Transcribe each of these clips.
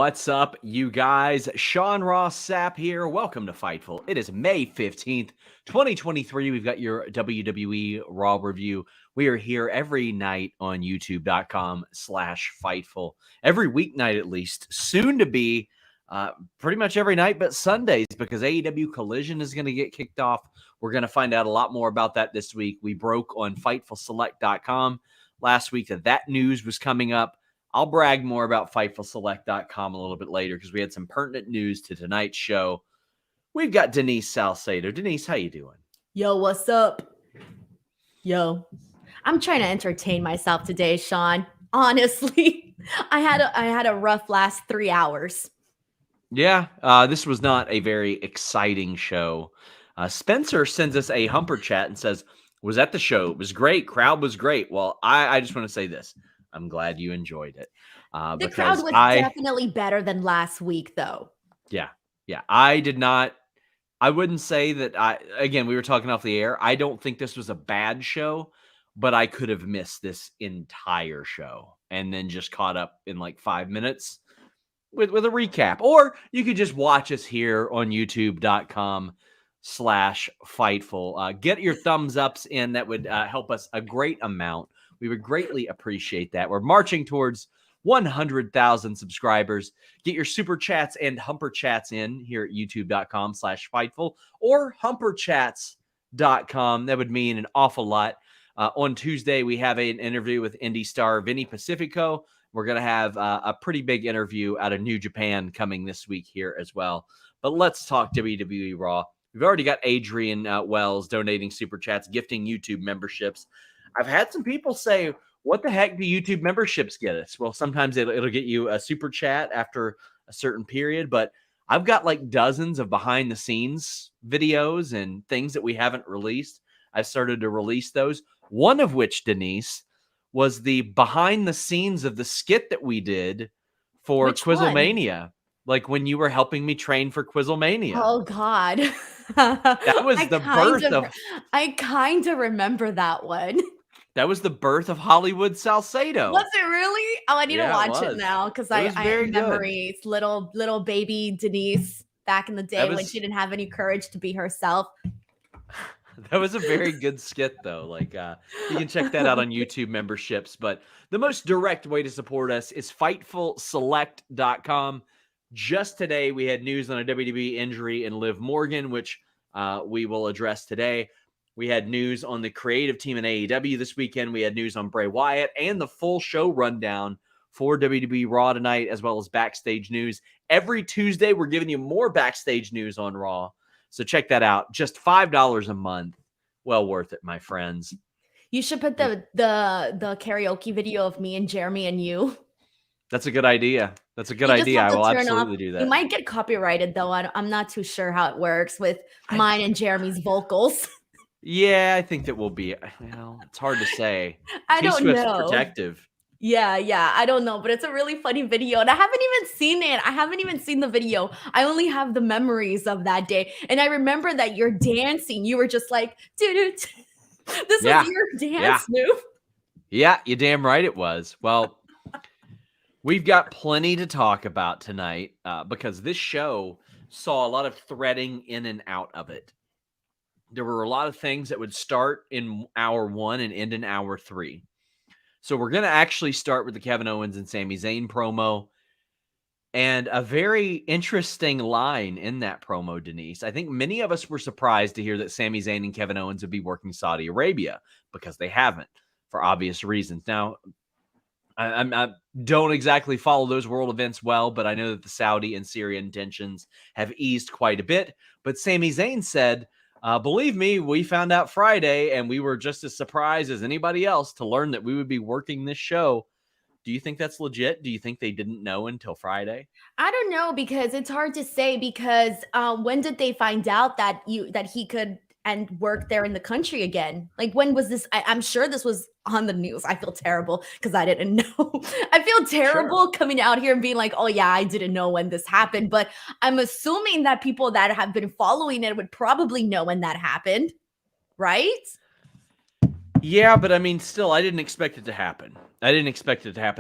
What's up, you guys? Sean Ross Sapp here. Welcome to Fightful. It is May 15th, 2023. We've got your WWE Raw review. We are here every night on youtube.com/Fightful. Every weeknight, at least. Soon to be pretty much every night but Sundays, because AEW Collision is going to get kicked off. We're going to find out a lot more about that this week. We broke on FightfulSelect.com last week that news was coming up. I'll brag more about FightfulSelect.com a little bit later because we had some pertinent news to tonight's show. We've got Denise Salcedo. Denise, how you doing? Yo, what's up? Yo, I'm trying to entertain myself today, Sean. Honestly, I had a rough last 3 hours. Yeah, this was not a very exciting show. Spencer sends us a Humper chat and says, was at the show. It was great. Crowd was great. Well, I just want to say this. I'm glad you enjoyed it. The crowd was definitely better than last week, though. Yeah. I wouldn't say that again, we were talking off the air. I don't think this was a bad show, but I could have missed this entire show and then just caught up in like 5 minutes with a recap. Or you could just watch us here on youtube.com/Fightful. Get your thumbs ups in. That would help us a great amount. We would greatly appreciate that. We're marching towards 100,000 subscribers. Get your super chats and humper chats in here at youtube.com/Fightful or humperchats.com. That would mean an awful lot. On Tuesday, we have an interview with indie star Vinny Pacifico. We're going to have a pretty big interview out of New Japan coming this week here as well. But let's talk WWE Raw. We've already got Adrian Wells donating super chats, gifting YouTube memberships. I've had some people say, what the heck do YouTube memberships get us? Well, sometimes it'll get you a super chat after a certain period, but I've got like dozens of behind the scenes videos and things that we haven't released. I've started to release those. One of which, Denise, was the behind the scenes of the skit that we did for Quizzlemania. Like when you were helping me train for Quizzlemania. Oh, God. That was the birth of... I kind of remember that one. That was the birth of Hollywood Salcedo. Was it really? Oh, I need to watch it now because I have memories. Little baby Denise back in the day when she didn't have any courage to be herself. That was a very good skit, though. Like, you can check that out on YouTube memberships. But the most direct way to support us is FightfulSelect.com. Just today, we had news on a WWE injury in Liv Morgan, which we will address today. We had news on the creative team in AEW this weekend. We had news on Bray Wyatt and the full show rundown for WWE Raw tonight, as well as backstage news. Every Tuesday, we're giving you more backstage news on Raw. So check that out. Just $5 a month. Well worth it, my friends. You should put the karaoke video of me and Jeremy and you. That's a good idea. I will absolutely do that. You might get copyrighted, though. I'm not too sure how it works with mine and Jeremy's vocals. Yeah, I think that will be. Well, it's hard to say. I don't know. Protective. Yeah. I don't know, but it's a really funny video, and I haven't even seen it. I haven't even seen the video. I only have the memories of that day, and I remember that you're dancing. You were just like, dude, this was your dance move. Yeah, you damn right it was. Well, we've got plenty to talk about tonight because this show saw a lot of threading in and out of it. There were a lot of things that would start in hour 1 and end in hour 3. So we're going to actually start with the Kevin Owens and Sami Zayn promo. And a very interesting line in that promo, Denise. I think many of us were surprised to hear that Sami Zayn and Kevin Owens would be working Saudi Arabia because they haven't, for obvious reasons. Now, I don't exactly follow those world events well, but I know that the Saudi and Syrian tensions have eased quite a bit. But Sami Zayn said, believe me, we found out Friday, and we were just as surprised as anybody else to learn that we would be working this show. Do you think that's legit? Do you think they didn't know until Friday? I don't know, because it's hard to say, because when did they find out that he could and work there in the country again? Like, when was this? I'm sure this was on the news. I feel terrible because I didn't know. I feel terrible coming out here and being like, oh yeah, I didn't know when this happened. But I'm assuming that people that have been following it would probably know when that happened, right? Yeah, but I mean, still, I didn't expect it to happen.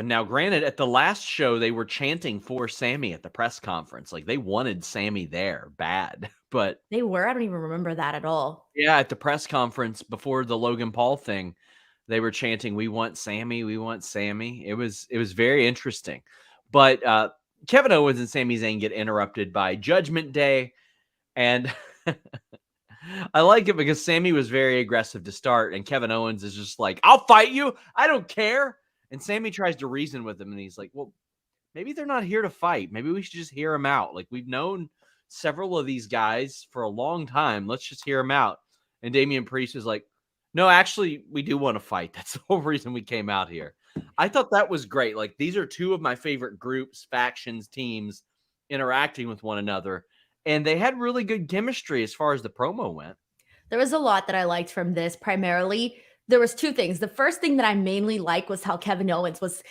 Now, granted, at the last show, they were chanting for Sami at the press conference. Like, they wanted Sami there bad. But They were? I don't even remember that at all. yeah, at the press conference before the Logan Paul thing, they were chanting, "We want Sami, we want Sami." It was very interesting. But Kevin Owens and Sami Zayn get interrupted by Judgment Day, and I like it because Sami was very aggressive to start, and Kevin Owens is just like, "I'll fight you. I don't care." And Sami tries to reason with him, and he's like, "Well, maybe they're not here to fight. Maybe we should just hear them out. Like, we've known several of these guys for a long time. Let's just hear them out." And Damian Priest is like, "No, actually, we do want to fight. That's the whole reason we came out here." I thought that was great. Like, these are two of my favorite groups, factions, teams interacting with one another. And they had really good chemistry as far as the promo went. There was a lot that I liked from this. Primarily, there was two things. The first thing that I mainly liked was how Kevin Owens was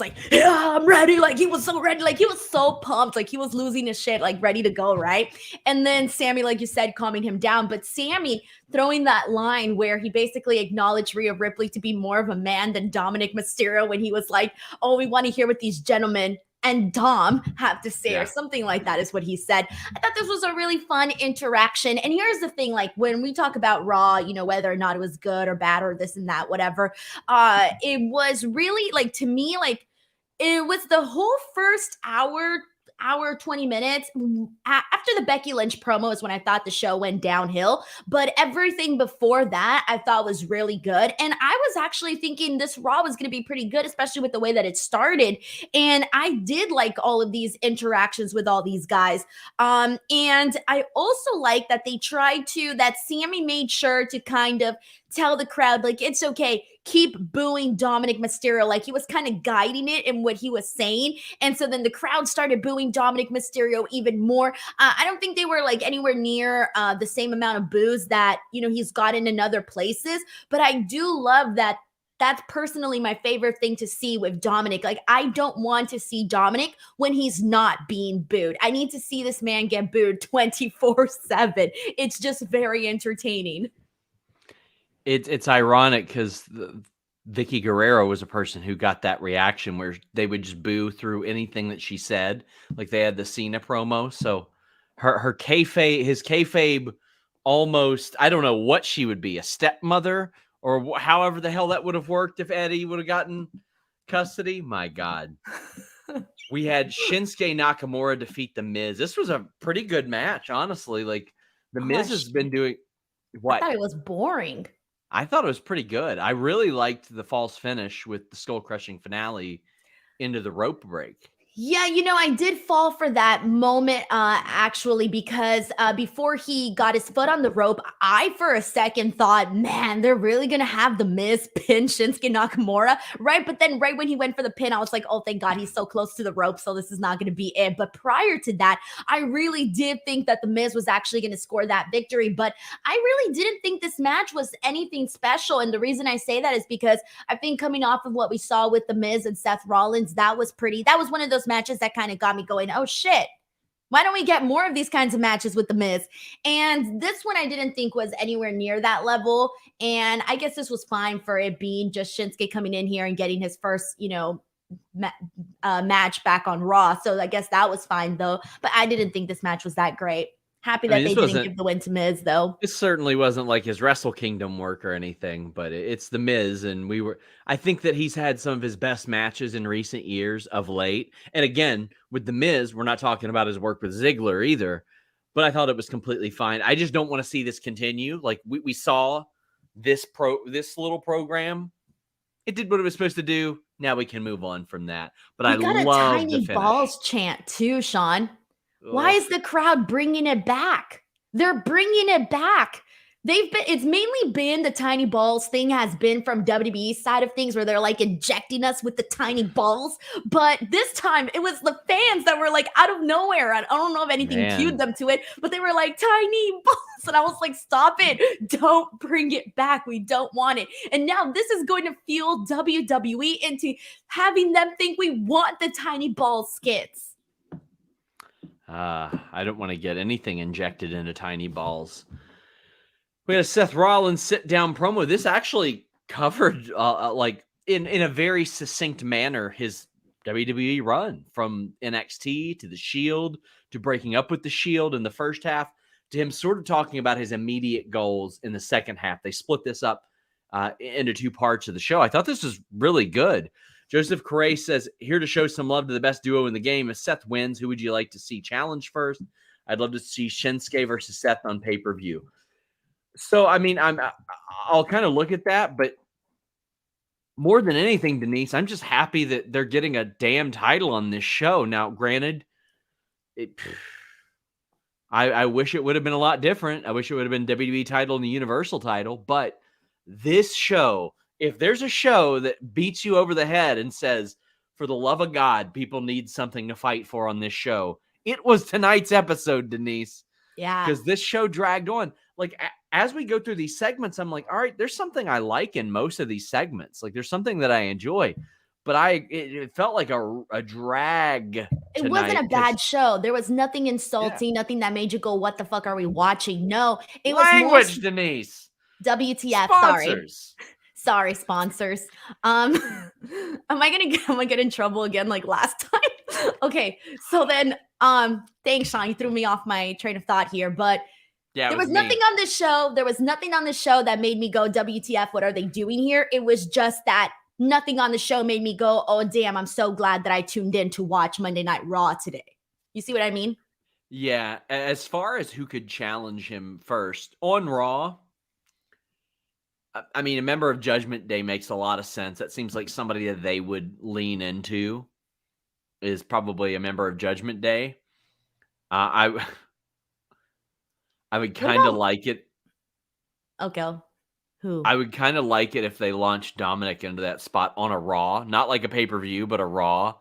like, "Yeah, I'm ready." Like, he was so ready. Like, he was so pumped. Like, he was losing his shit, like ready to go, right? And then Sami, like you said, calming him down. But Sami throwing that line where he basically acknowledged Rhea Ripley to be more of a man than Dominic Mysterio when he was like, "Oh, we want to hear what these gentlemen and Dom have to say," or something like that is what he said. I thought this was a really fun interaction. And here's the thing, like, when we talk about Raw, you know, whether or not it was good or bad or this and that, whatever, it was really, like, to me, like, it was the whole first hour 20 minutes after the Becky Lynch promo is when I thought the show went downhill, but everything before that I thought was really good. And I was actually thinking this Raw was going to be pretty good, especially with the way that it started. And I did like all of these interactions with all these guys. And I also like that that Sami made sure to kind of tell the crowd, like, it's okay, keep booing Dominic Mysterio. Like, he was kind of guiding it in what he was saying. And so then the crowd started booing Dominic Mysterio even more. I don't think they were like anywhere near the same amount of boos that, you know, he's gotten in other places. But I do love that. That's personally my favorite thing to see with Dominic. Like, I don't want to see Dominic when he's not being booed. I need to see this man get booed 24/7. It's just very entertaining. It's ironic because Vicky Guerrero was a person who got that reaction where they would just boo through anything that she said. Like, they had the Cena promo, so his kayfabe, almost, I don't know what she would be, a stepmother, or however the hell that would have worked if Eddie would have gotten custody. My God. We had Shinsuke Nakamura defeat The Miz. This was a pretty good match, honestly. Like, The Miz has been doing what? I thought it was boring. I thought it was pretty good. I really liked the false finish with the skull-crushing finale into the rope break. Yeah, you know, I did fall for that moment, actually, because before he got his foot on the rope, I for a second thought, man, they're really going to have The Miz pin Shinsuke Nakamura, right? But then right when he went for the pin, I was like, oh, thank God, he's so close to the rope, so this is not going to be it. But prior to that, I really did think that The Miz was actually going to score that victory, but I really didn't think this match was anything special. And the reason I say that is because I think coming off of what we saw with The Miz and Seth Rollins, that was one of those matches that kind of got me going, oh shit, why don't we get more of these kinds of matches with The Miz? And this one I didn't think was anywhere near that level. And I guess this was fine for it being just Shinsuke coming in here and getting his first, you know, match back on Raw. So I guess that was fine though. But I didn't think this match was that great. Happy that they didn't give the win to Miz, though. This certainly wasn't like his Wrestle Kingdom work or anything, but it's The Miz, and I think that he's had some of his best matches in recent years of late. And again, with The Miz, we're not talking about his work with Ziggler either, but I thought it was completely fine. I just don't want to see this continue. Like, we saw this little program. It did what it was supposed to do. Now we can move on from that. But I love the finish. Got a tiny balls chant too, Sean. Why is the crowd bringing it back? They're bringing it back. It's mainly been the tiny balls thing has been from WWE's side of things where they're like injecting us with the tiny balls. But this time it was the fans that were like out of nowhere. I don't know if anything cued them to it, but they were like tiny balls. And I was like, stop it. Don't bring it back. We don't want it. And now this is going to fuel WWE into having them think we want the tiny ball skits. I don't want to get anything injected into tiny balls. We had a Seth Rollins sit-down promo. This actually covered like in a very succinct manner his WWE run from NXT to the Shield to breaking up with the Shield in the first half to him sort of talking about his immediate goals in the second half. They split this up into two parts of the show. I thought this was really good. Joseph Correa says, here to show some love to the best duo in the game. If Seth wins, who would you like to see challenge first? I'd love to see Shinsuke versus Seth on pay-per-view. So, I mean, I'll kind of look at that, but more than anything, Denise, I'm just happy that they're getting a damn title on this show. Now, granted, I wish it would have been a lot different. I wish it would have been WWE title and the Universal title, but this show, if there's a show that beats you over the head and says, for the love of God, people need something to fight for on this show, it was tonight's episode, Denise. Yeah. Because this show dragged on. Like, as we go through these segments, I'm like, all right, there's something I like in most of these segments. Like, there's something that I enjoy. But it felt like a drag. It wasn't a bad show. There was nothing insulting, nothing that made you go, what the fuck are we watching? No, it was language, Denise. WTF, Sponsors. Sorry, sponsors. Am I gonna get in trouble again like last time? Okay, so then thanks, Sean. You threw me off my train of thought here, but there was nothing on this show. There was nothing on the show that made me go, WTF, what are they doing here? It was just that nothing on the show made me go, oh damn, I'm so glad that I tuned in to watch Monday Night Raw today. You see what I mean? Yeah. As far as who could challenge him first on Raw, I mean, a member of Judgment Day makes a lot of sense. That seems like somebody that they would lean into is probably a member of Judgment Day. I would kind of like it. Okay. Who? I would kind of like it if they launched Dominic into that spot on a Raw, not like a pay-per-view, but a Raw.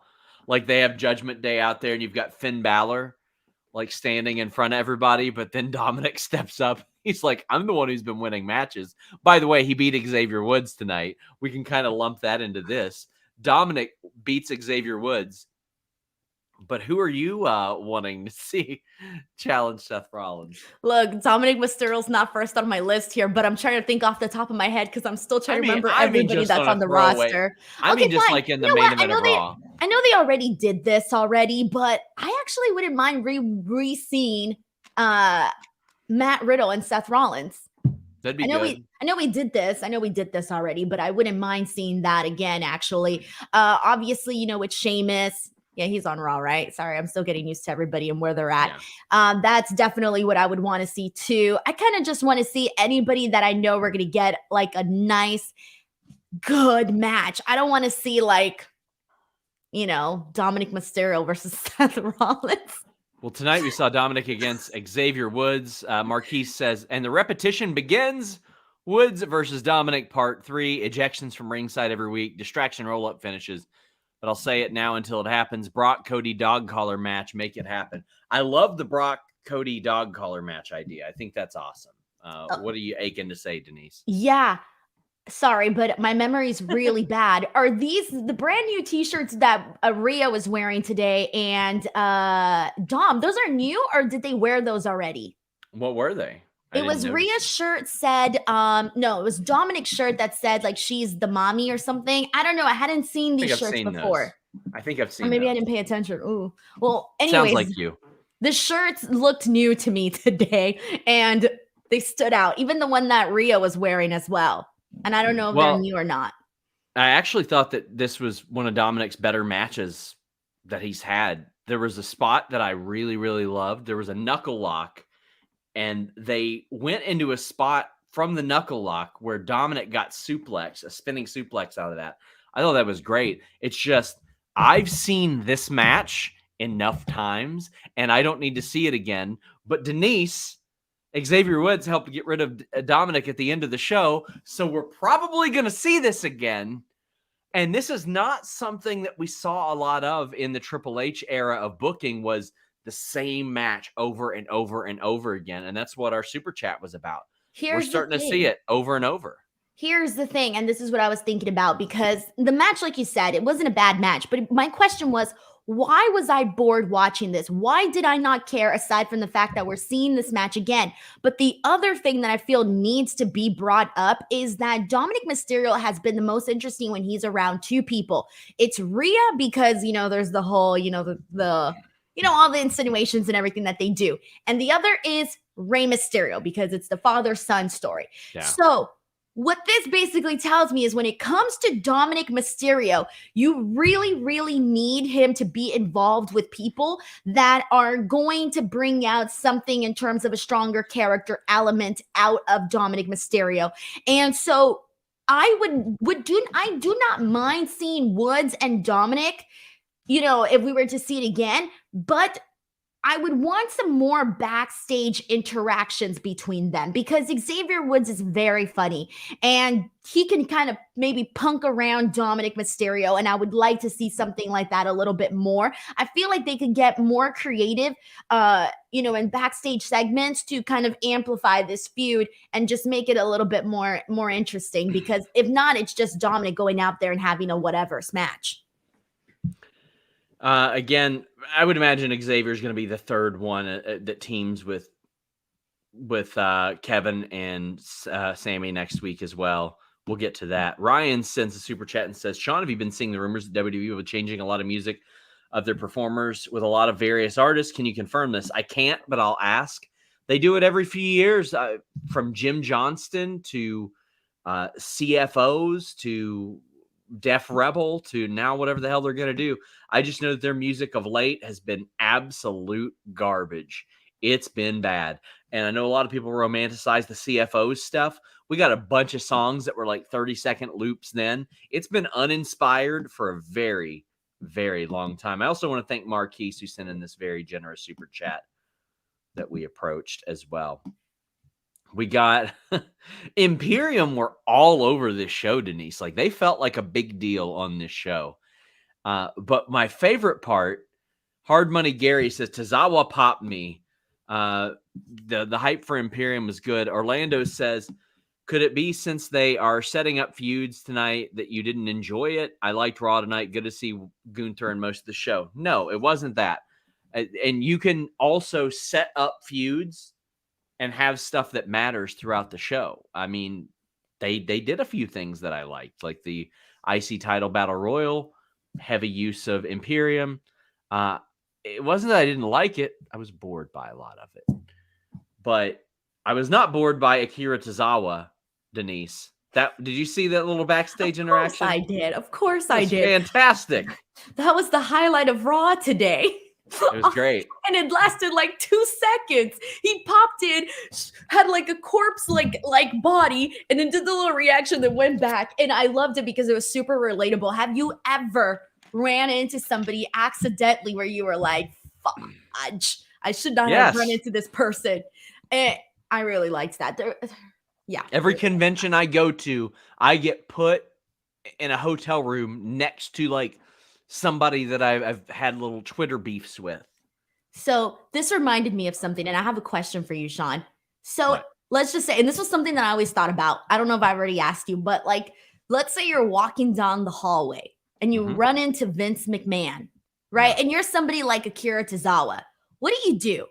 Like they have Judgment Day out there and you've got Finn Balor like standing in front of everybody, but then Dominic steps up. He's like, I'm the one who's been winning matches. By the way, he beat Xavier Woods tonight. We can kind of lump that into this. Dominic beats Xavier Woods. But who are you wanting to see challenge Seth Rollins? Look, Dominic Mysterio's not first on my list here, but I'm trying to think off the top of my head because I'm still trying to remember everybody that's on the roster. I mean, just like in the main event of Raw. I know they already did this already, but I actually wouldn't mind re-seeing Matt Riddle and Seth Rollins. That'd be good. I know we did this. I know we did this already, but I wouldn't mind seeing that again, actually. Obviously, you know, with Sheamus. Yeah, he's on Raw, right? Sorry, I'm still getting used to everybody and where they're at. Yeah. That's definitely what I would want to see too. I kind of just want to see anybody that I know we're going to get like a nice, good match. I don't want to see like, you know, Dominic Mysterio versus Seth Rollins. Well, tonight we saw Dominic against Xavier Woods. Marquise says, and the repetition begins. Woods versus Dominic, part 3. Ejections from ringside every week. Distraction roll-up finishes. But I'll say it now until it happens. Brock, Cody, dog collar match. Make it happen. I love the Brock, Cody, dog collar match idea. I think that's awesome. What are you aching to say, Denise? Yeah. Sorry, but my memory's really bad. Are these the brand new t-shirts that Rhea was wearing today and Dom? Those are new, or did they wear those already? What were they? It was Rhea's shirt said, no, it was Dominic's shirt that said like she's the mommy or something. I don't know. I hadn't seen these shirts before. I think I've seen. Or maybe I didn't pay attention. Ooh. Well, anyways, sounds like you. The shirts looked new to me today, and they stood out. Even the one that Rhea was wearing as well. And I don't know if they're new or not. I actually thought that this was one of Dominic's better matches that he's had. There was a spot that I really, really loved. There was a knuckle lock. And they went into a spot from the knuckle lock where Dominic got suplex, a spinning suplex out of that. I thought that was great. It's just, I've seen this match enough times, and I don't need to see it again. But Denise, Xavier Woods helped get rid of Dominic at the end of the show, so we're probably going to see this again. And this is not something that we saw a lot of in the Triple H era of booking, was the same match over and over and over again. And that's what our super chat was about. We're starting to see it over and over. Here's the thing. And this is what I was thinking about, because the match, like you said, it wasn't a bad match. But my question was, why was I bored watching this? Why did I not care, aside from the fact that we're seeing this match again? But the other thing that I feel needs to be brought up is that Dominic Mysterio has been the most interesting when he's around two people. It's Rhea because, there's the whole, all the insinuations and everything that they do. And the other is Rey Mysterio because it's the father-son story. Yeah. So what this basically tells me is when it comes to Dominic Mysterio, you really, really need him to be involved with people that are going to bring out something in terms of a stronger character element out of Dominic Mysterio. And so I do not mind seeing Woods and Dominic, if we were to see it again, but I would want some more backstage interactions between them because Xavier Woods is very funny and he can kind of maybe punk around Dominic Mysterio. And I would like to see something like that a little bit more. I feel like they could get more creative, in backstage segments to kind of amplify this feud and just make it a little bit more interesting, because if not, it's just Dominic going out there and having a whatever match. Again, I would imagine Xavier is going to be the third one that teams with Kevin and Sami next week as well. We'll get to that. Ryan sends a super chat and says, Sean, have you been seeing the rumors that WWE will be changing a lot of music of their performers with a lot of various artists? Can you confirm this? I can't, but I'll ask. They do it every few years, from Jim Johnston to CFOs to Def Rebel to now whatever the hell they're going to do. I just know that their music of late has been absolute garbage. It's been bad. And I know a lot of people romanticize the CFOs stuff. We got a bunch of songs that were like 30-second loops then. It's been uninspired for a very, very long time. I also want to thank Marquise, who sent in this very generous super chat that we approached as well. We got Imperium were all over this show, Denise. Like, they felt like a big deal on this show. But my favorite part, Hard Money Gary says, Tozawa popped me. The hype for Imperium was good. Orlando says, could it be since they are setting up feuds tonight that you didn't enjoy it? I liked Raw tonight. Good to see Gunther in most of the show. No, it wasn't that. And you can also set up feuds and have stuff that matters throughout the show. I mean, they did a few things that I liked, like the IC title battle royal, heavy use of Imperium. It wasn't that I didn't like it. I was bored by a lot of it. But I was not bored by Akira Tozawa, Denise. Did you see that little backstage interaction? Of course I did. Fantastic. That was the highlight of Raw today. It was great. And it lasted like 2 seconds. He popped in, had like a corpse like body, and then did the little reaction that went back. And I loved it because it was super relatable. Have you ever ran into somebody accidentally where you were like, fudge, I should not have run into this person? And I really liked that. Yeah. Every convention I go to, I get put in a hotel room next to like somebody that I've had little Twitter beefs with. So this reminded me of something, and I have a question for you, Sean. So let's just say, and this was something that I always thought about. I don't know if I already asked you, but like, let's say you're walking down the hallway and you run into Vince McMahon, right? And you're somebody like Akira Tozawa. What do?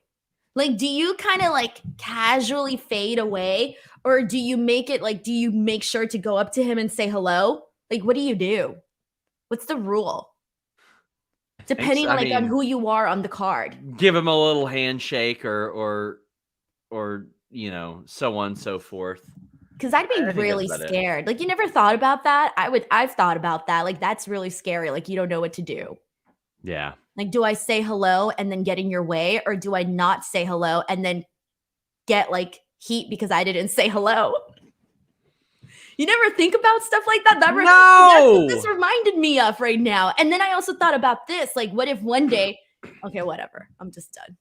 Like, do you kind of like casually fade away, or do you make it like, do you make sure to go up to him and say hello? Like, what do you do? What's the rule? Depending on who you are on the card. Give him a little handshake or so on and so forth. Because I'd be really scared. Like, you never thought about that? I've thought about that. Like, that's really scary. Like, you don't know what to do. Yeah. Like, do I say hello and then get in your way, or do I not say hello and then get like heat because I didn't say hello? You never think about stuff like that? No! That's what this reminded me of right now. And then I also thought about this. Like, what if one day... Okay, whatever. I'm just done.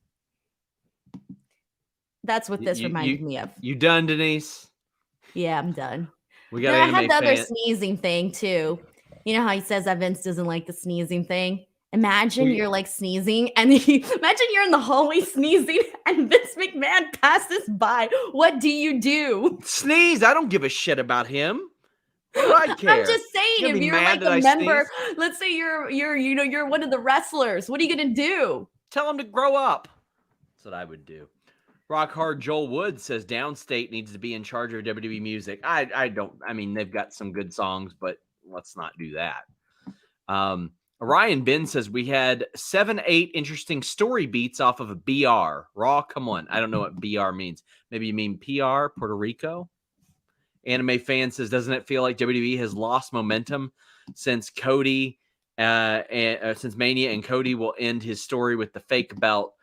That's what this reminded me of. You done, Denise? Yeah, I'm done. We got I had the other sneezing thing, too. You know how he says that Vince doesn't like the sneezing thing? Imagine you're like sneezing, and imagine you're in the hallway sneezing, and Vince McMahon passes by. What do you do? Sneeze. I don't give a shit about him. What do I care? I'm just saying, You're gonna if be you're mad like that a I member, sneeze? let's say you're one of the wrestlers. What are you gonna do? Tell them to grow up. That's what I would do. Rock Hard Joel Wood says Downstate needs to be in charge of WWE music. I mean, they've got some good songs, but let's not do that. Ryan Ben says we had 7-8 interesting story beats off of a BR. Raw, come on. I don't know what BR means. Maybe you mean PR, Puerto Rico? Anime Fan says, doesn't it feel like WWE has lost momentum since Cody, since Mania, and Cody will end his story with the fake belt?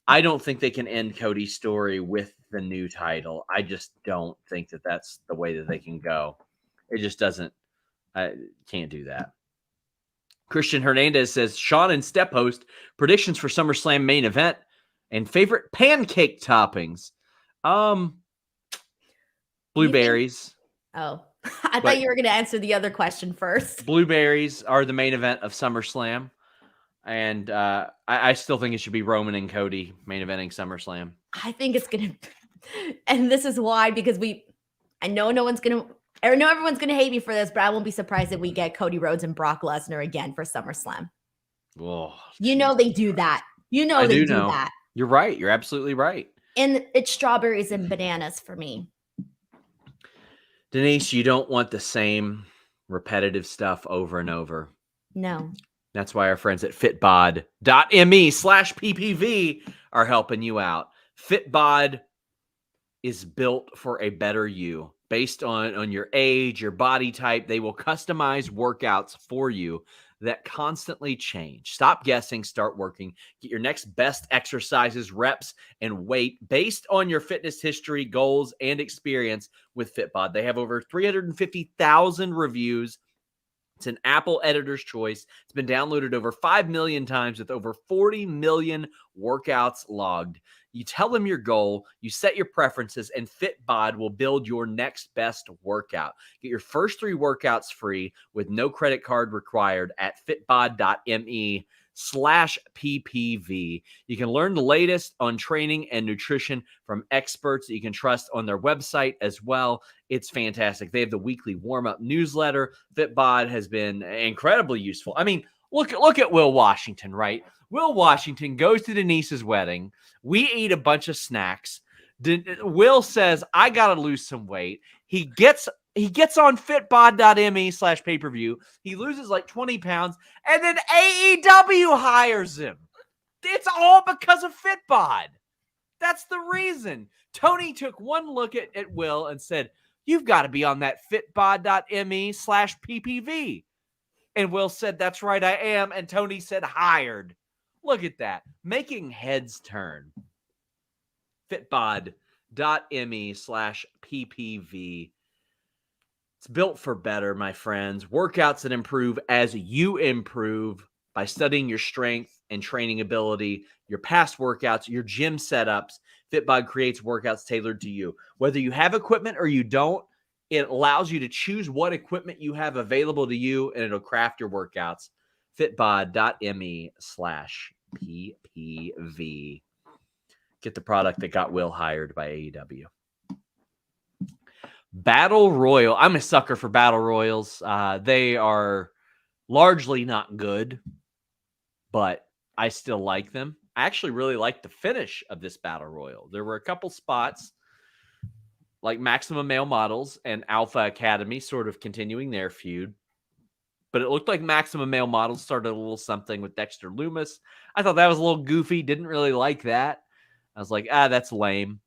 I don't think they can end Cody's story with the new title. I just don't think that that's the way that they can go. It just doesn't. I can't do that. Christian Hernandez says, Sean and Step host predictions for SummerSlam main event and favorite pancake toppings. Blueberries. Oh, I thought you were going to answer the other question first. Blueberries are the main event of SummerSlam. And I still think it should be Roman and Cody main eventing SummerSlam. I think it's going to, and this is why, because I know everyone's going to hate me for this, but I won't be surprised if we get Cody Rhodes and Brock Lesnar again for SummerSlam. Oh, you know they do that. You know they do that. You're right. You're absolutely right. And it's strawberries and bananas for me. Denise, you don't want the same repetitive stuff over and over. No. That's why our friends at fitbod.me/ppv are helping you out. Fitbod is built for a better you. Based on your age, your body type, they will customize workouts for you that constantly change. Stop guessing, start working. Get your next best exercises, reps, and weight based on your fitness history, goals, and experience with Fitbod. They have over 350,000 reviews. It's an Apple Editor's Choice. It's been downloaded over 5 million times with over 40 million workouts logged. You tell them your goal, you set your preferences, and Fitbod will build your next best workout. Get your first 3 workouts free with no credit card required at fitbod.me/ppv. You can learn the latest on training and nutrition from experts that you can trust on their website as well. It's fantastic. They have the weekly warm-up newsletter. Fitbod has been incredibly useful. I mean, look at Will Washington, right? Will Washington goes to Denise's wedding. We eat a bunch of snacks. Will says, I got to lose some weight. He gets on fitbod.me/pay-per-view. He loses like 20 pounds, and then AEW hires him. It's all because of Fitbod. That's the reason. Tony took one look at Will and said, you've got to be on that fitbod.me/ppv. And Will said, that's right, I am. And Tony said, hired. Look at that. Making heads turn. Fitbod.me/ppv. It's built for better, my friends. Workouts that improve as you improve by studying your strength and training ability, your past workouts, your gym setups. Fitbod creates workouts tailored to you. Whether you have equipment or you don't, it allows you to choose what equipment you have available to you, and it'll craft your workouts. Fitbod.me/ppv. Get the product that got Will hired by AEW. Battle Royal. I'm a sucker for Battle Royals. They are largely not good, but I still like them. I actually really like the finish of this Battle Royal. There were a couple spots like Maximum Male Models and Alpha Academy sort of continuing their feud. But it looked like Maximum Male Models started a little something with Dexter Lumis. I thought that was a little goofy. Didn't really like that. I was like, that's lame.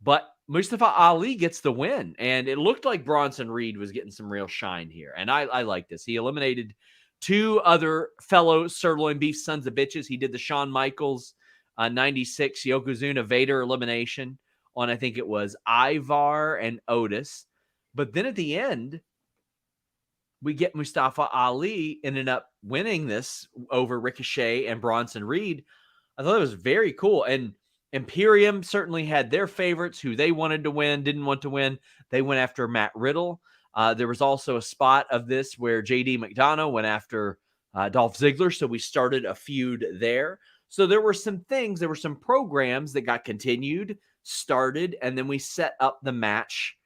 But Mustafa Ali gets the win. And it looked like Bronson Reed was getting some real shine here. And I like this. He eliminated 2 other fellow sirloin beef sons of bitches. He did the Shawn Michaels 96 Yokozuna Vader elimination on, I think it was Ivar and Otis. But then at the end, we get Mustafa Ali ended up winning this over Ricochet and Bronson Reed. I thought it was very cool. And Imperium certainly had their favorites who they wanted to win, didn't want to win. They went after Matt Riddle. There was also a spot of this where JD McDonough went after Dolph Ziggler. So we started a feud there. So there were some things, there were some programs that got continued, started, and then we set up the match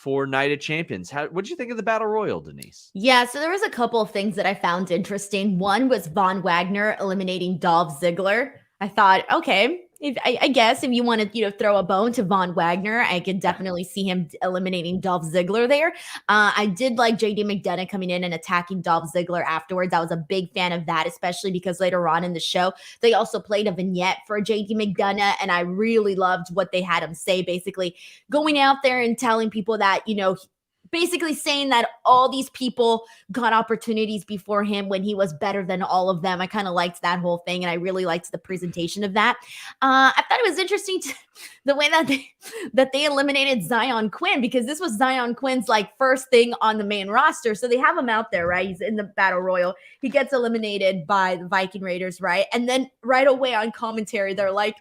for Night of Champions. What'd you think of the Battle Royal, Denise? Yeah, so there was a couple of things that I found interesting. One was Von Wagner eliminating Dolph Ziggler. I thought, okay, I guess if you want to, throw a bone to Von Wagner, I could definitely see him eliminating Dolph Ziggler there. I did like JD McDonough coming in and attacking Dolph Ziggler afterwards. I was a big fan of that, especially because later on in the show, they also played a vignette for JD McDonough, and I really loved what they had him say, basically going out there and telling people that, basically saying that all these people got opportunities before him when he was better than all of them. I kind of liked that whole thing, and I really liked the presentation of that. I thought it was interesting the way that they eliminated Zion Quinn, because this was Zion Quinn's first thing on the main roster. So they have him out there, right? He's in the Battle Royal. He gets eliminated by the Viking Raiders, right? And then right away on commentary, they're like,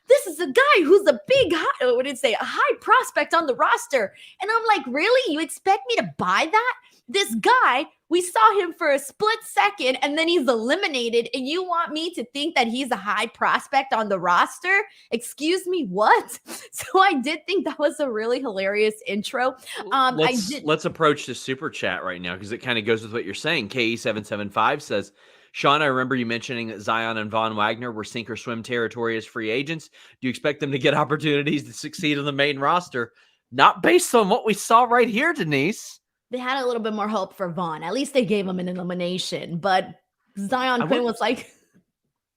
this is a guy who's a big, a high prospect on the roster. And I'm like, really? You expect me to buy that? This guy, we saw him for a split second and then he's eliminated, and you want me to think that he's a high prospect on the roster? Excuse me, what? So I did think that was a really hilarious intro. Let's approach the super chat right now, because it kind of goes with what you're saying. KE775 says, Sean, I remember you mentioning that Zion and Von Wagner were sink or swim territory as free agents. Do you expect them to get opportunities to succeed on the main roster? Not based on what we saw right here, Denise. They had a little bit more hope for Vaughn. At least they gave him an elimination. But Zion Quinn was like...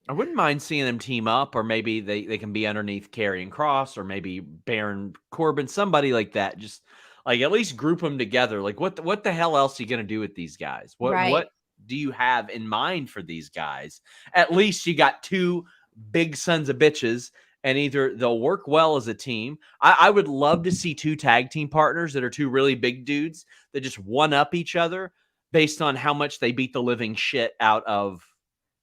I wouldn't mind seeing them team up, or maybe they can be underneath Karrion Kross, or maybe Baron Corbin, somebody like that. Just at least group them together. What the hell else are you going to do with these guys? What do you have in mind for these guys? At least you got two big sons of bitches, and either they'll work well as a team. I would love to see two tag team partners that are two really big dudes that just one up each other based on how much they beat the living shit out of.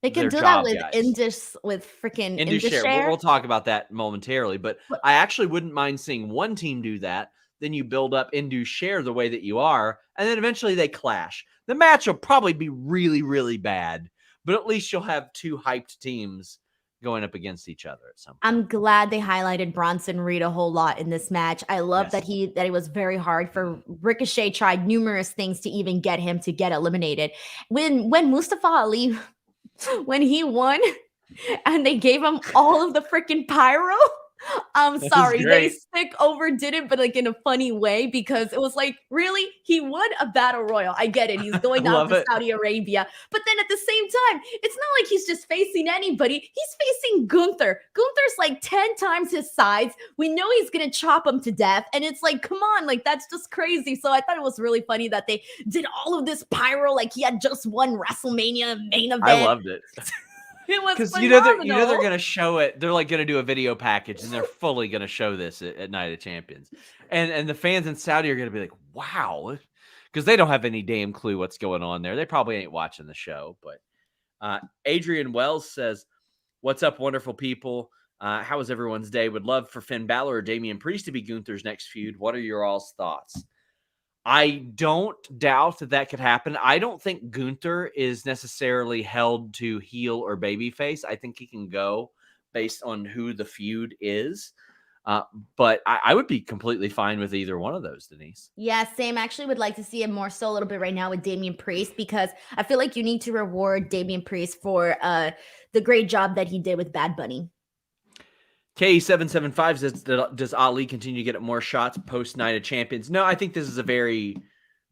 They can do that with Indus Sher. We'll talk about that momentarily, but I actually wouldn't mind seeing one team do that. Then you build up Indus Sher the way that you are, and then eventually they clash. The match will probably be really, really bad, but at least you'll have two hyped teams going up against each other at some point. I'm glad they highlighted Bronson Reed a whole lot in this match. I love that it was very hard for Ricochet, tried numerous things to even get him to get eliminated. When Mustafa Ali, when he won and they gave him all of the freaking pyro, I'm sorry, they overdid it, but in a funny way, because it was really, he won a battle royal. I get it. He's going out to Saudi Arabia, but then at the same time, it's not like he's just facing anybody. He's facing Gunther. Gunther's 10 times his size. We know he's going to chop him to death. And it's come on, that's just crazy. So I thought it was really funny that they did all of this pyro, he had just won WrestleMania main event. I loved it. It was because they're going to show it. They're going to do a video package, and they're fully going to show this at Night of Champions, and the fans in Saudi are going to be like, wow, because they don't have any damn clue what's going on there. They probably ain't watching the show. But Adrian Wells says, "What's up, wonderful people? How was everyone's day? Would love for Finn Balor or Damian Priest to be Gunther's next feud. What are your all's thoughts?" I don't doubt that could happen. I don't think Gunther is necessarily held to heel or babyface. I think he can go based on who the feud is. But I would be completely fine with either one of those, Denise. Yeah, same. Actually would like to see him more so a little bit right now with Damian Priest, because I feel like you need to reward Damian Priest for the great job that he did with Bad Bunny. K775 says, does Ali continue to get more shots post Night of Champions? No, I think this is a very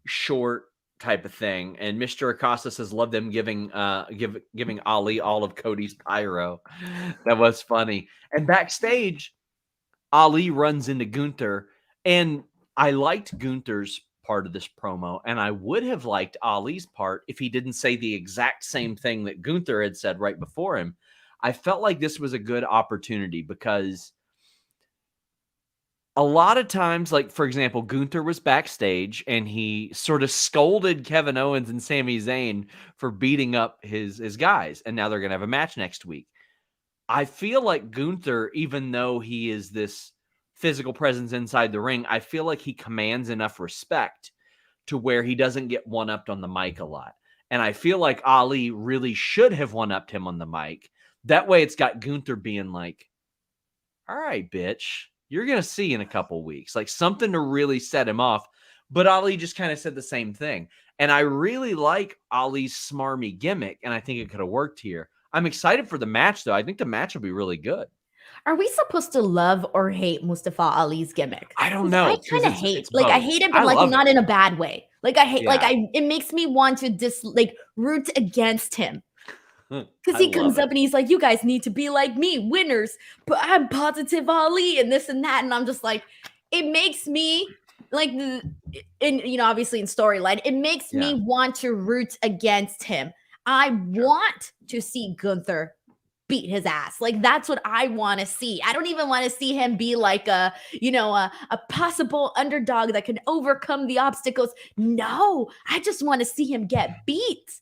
short type of thing. And Mr. Acosta says, love them giving Ali all of Cody's pyro. That was funny. And backstage, Ali runs into Gunther, and I liked Gunther's part of this promo, and I would have liked Ali's part if he didn't say the exact same thing that Gunther had said right before him. I felt like this was a good opportunity, because a lot of times, for example, Gunther was backstage and he sort of scolded Kevin Owens and Sami Zayn for beating up his guys, and now they're going to have a match next week. I feel like Gunther, even though he is this physical presence inside the ring, I feel like he commands enough respect to where he doesn't get one-upped on the mic a lot. And I feel like Ali really should have one-upped him on the mic. That way it's got Gunther being like, all right, bitch, you're going to see in a couple weeks. Something to really set him off, But Ali just kind of said the same thing. And I really like Ali's smarmy gimmick, and I think it could have worked here. I'm excited for the match, though. I think the match will be really good. Are we supposed to love or hate Mustafa Ali's gimmick? I don't 'Cause know. I kind of hate, It's like, I both. hate it, but I like love not it. in a bad way. Like I hate, like Yeah. it makes me want to root against him. Because I he comes love up it. and he's like, "You guys need to be like me, winners." But I'm positive Ali and this and that, and I'm just like, it makes me like obviously in storyline, it makes Yeah. me want to root against him. I want to see Gunther beat his ass. Like that's what I want to see. I don't even want to see him be like a possible underdog that can overcome the obstacles. No, I just want to see him get beat.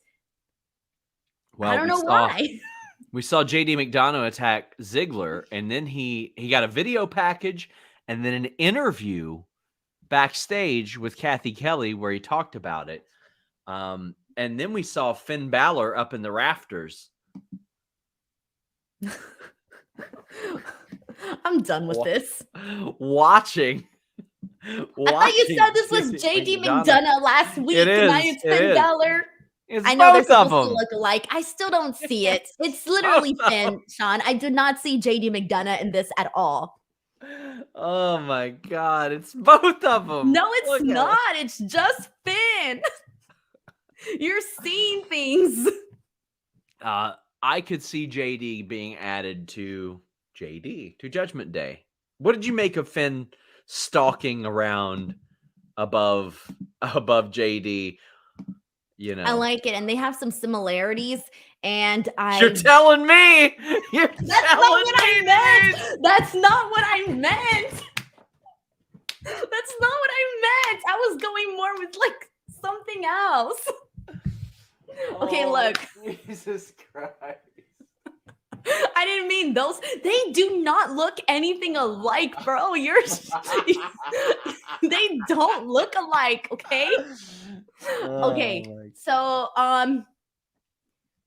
Well, I don't know why. We saw JD McDonough attack Ziggler, and then he got a video package and then an interview backstage with Kathy Kelly where he talked about it. And then we saw Finn Balor up in the rafters. I'm done with this. Watching. I thought you said this was JD McDonough last week, and now it's Finn Balor. I know they're supposed to look alike. I still don't see it. It's literally Finn, Sean. I do not see JD McDonough in this at all. Oh my God. It's both of them. No, it's not. It's just Finn. You're seeing things. I could see JD being added to Judgment Day. What did you make of Finn stalking around above JD? I like it, and they have some similarities. And you're telling me. That's not what I meant. That's not what I meant. That's not what I meant. I was going more with like something else. Okay, look. Jesus Christ. I didn't mean those. They do not look anything alike, bro. They don't look alike, okay? Okay. So,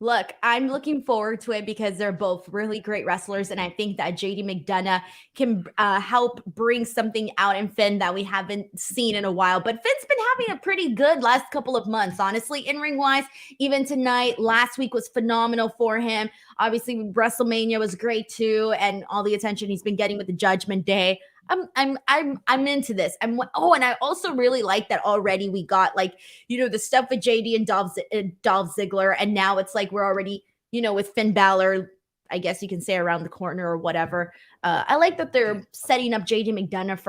look, I'm looking forward to it because they're both really great wrestlers, and I think that JD McDonough can help bring something out in Finn that we haven't seen in a while. But Finn's been having a pretty good last couple of months, honestly, in-ring wise. Even tonight, last week was phenomenal for him. Obviously, WrestleMania was great too, and all the attention he's been getting with the Judgment Day. I'm into this. And I also really like that already we got the stuff with JD and Dolph Ziggler, and now it's like we're already with Finn Balor, I guess you can say, around the corner or whatever. I like that they're setting up JD McDonough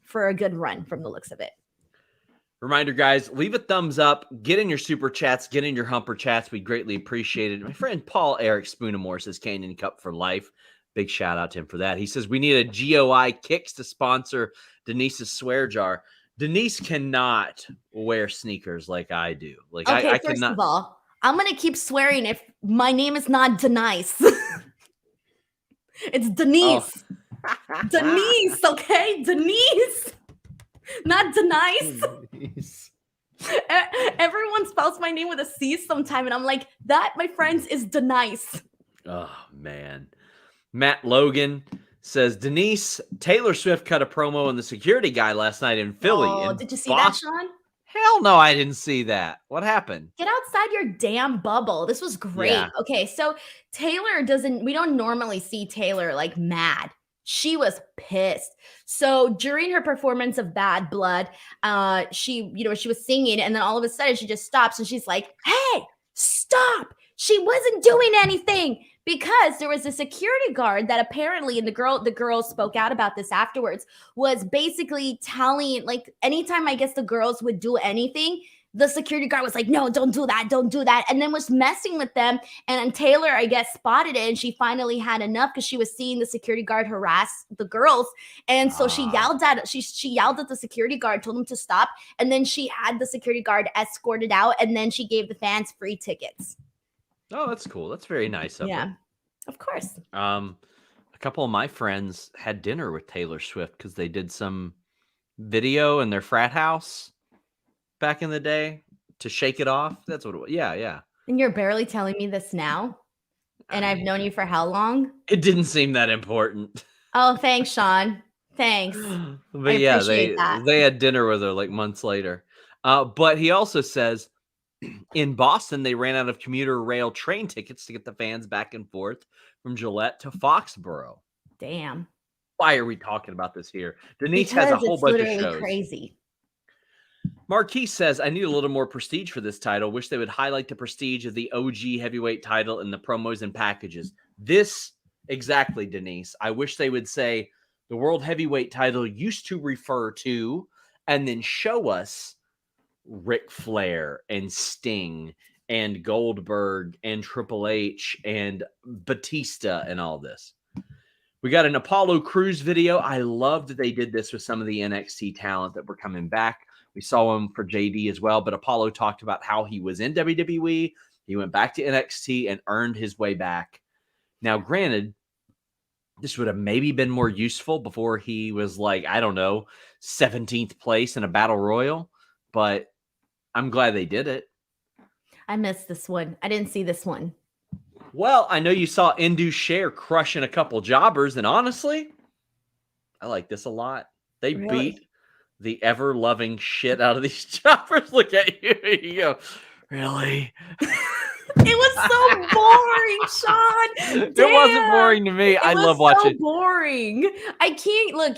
for a good run from the looks of it. Reminder, guys, leave a thumbs up, get in your super chats, get in your humper chats. We greatly appreciate it. My friend Paul Eric Spoonamore says Canyon Cup for life. Big shout out to him for that. He says we need a GOI Kicks to sponsor Denise's swear jar. Denise cannot wear sneakers like I do. Like okay, I first cannot. Of all, I'm gonna keep swearing if my name is not Denise. It's Denise. Oh. Denise, okay? Denise. Not Denise. Everyone spells my name with a C sometime, and I'm like, that, my friends, is Denise. Oh, man. Matt Logan says, Denise, Taylor Swift cut a promo on the security guy last night in Philly. Oh, did you see that, Sean? Hell no, I didn't see that. What happened? Get outside your damn bubble. This was great. Yeah. Okay, so we don't normally see Taylor like mad. She was pissed. So during her performance of Bad Blood, she was singing, and then all of a sudden she just stops and she's like, hey, stop. She wasn't doing anything, because there was a security guard that apparently, and the girl spoke out about this afterwards, was basically telling, like, anytime I guess the girls would do anything, the security guard was like, no, don't do that, and then was messing with them. And Taylor, I guess, spotted it, and she finally had enough because she was seeing the security guard harass the girls. And so she yelled at the security guard, told him to stop, and then she had the security guard escorted out, and then she gave the fans free tickets. Oh, that's cool. That's very nice of her. Yeah, of course. A couple of my friends had dinner with Taylor Swift because they did some video in their frat house back in the day to shake it off. That's what it was. Yeah. And you're barely telling me this now? And I've known you for how long? It didn't seem that important. Oh, thanks, Sean. Thanks. But I yeah, appreciate that. they had dinner with her like months later. But he also says in Boston, they ran out of commuter rail train tickets to get the fans back and forth from Gillette to Foxborough. Damn. Why are we talking about this here? Denise has a Because whole it's bunch of literally shows. crazy. Marquis says, I need a little more prestige for this title. Wish they would highlight the prestige of the OG heavyweight title in the promos and packages. This, exactly, Denise. I wish they would say the world heavyweight title used to refer to, and then show us Ric Flair and Sting and Goldberg and Triple H and Batista and all this. We got an Apollo Crews video. I love that they did this with some of the NXT talent that were coming back. We saw him for JD as well, but Apollo talked about how he was in WWE. He went back to NXT and earned his way back. Now, granted, this would have maybe been more useful before he was like, I don't know, 17th place in a battle royal, but I'm glad they did it. I missed this one. I didn't see this one. Well, I know you saw Indus Sher crushing a couple jobbers, and honestly, I like this a lot. They beat the ever-loving shit out of these jobbers. Look at you. You go, really? It was so boring, Sean. It wasn't boring to me. I love watching. So boring. I can't look.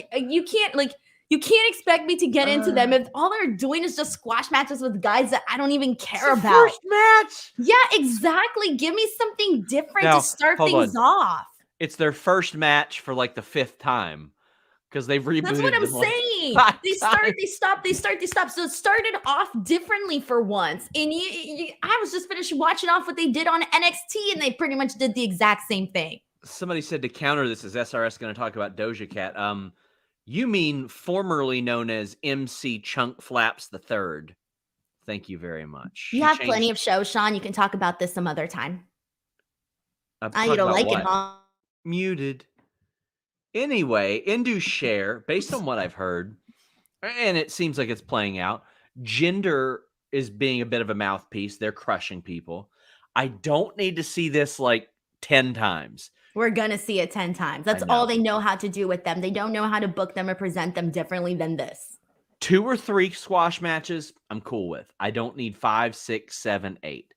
You can't expect me to get into them if all they're doing is just squash matches with guys that I don't even care about. First match. Yeah, exactly. Give me something different Now, to start hold things on. off. It's their first match for like the 5th time because they've rebooted. That's what I'm them, like, saying. 5 They start, times. they stop, they start, they stop. So it started off differently for once. And I was just finished watching off what they did on NXT, and they pretty much did the exact same thing. Somebody said to counter this, is SRS going to talk about Doja Cat? You mean formerly known as MC Chunk Flaps the Third. Thank you very much. You have plenty of shows, Sean. You can talk about this some other time. You don't like it, huh? Muted. Anyway, Indus Sher, based on what I've heard, and it seems like it's playing out, Jinder is being a bit of a mouthpiece. They're crushing people. I don't need to see this like 10 times. We're going to see it 10 times. That's all they know how to do with them. They don't know how to book them or present them differently than this. 2 or 3 squash matches, I'm cool with. I don't need 5, 6, 7, 8.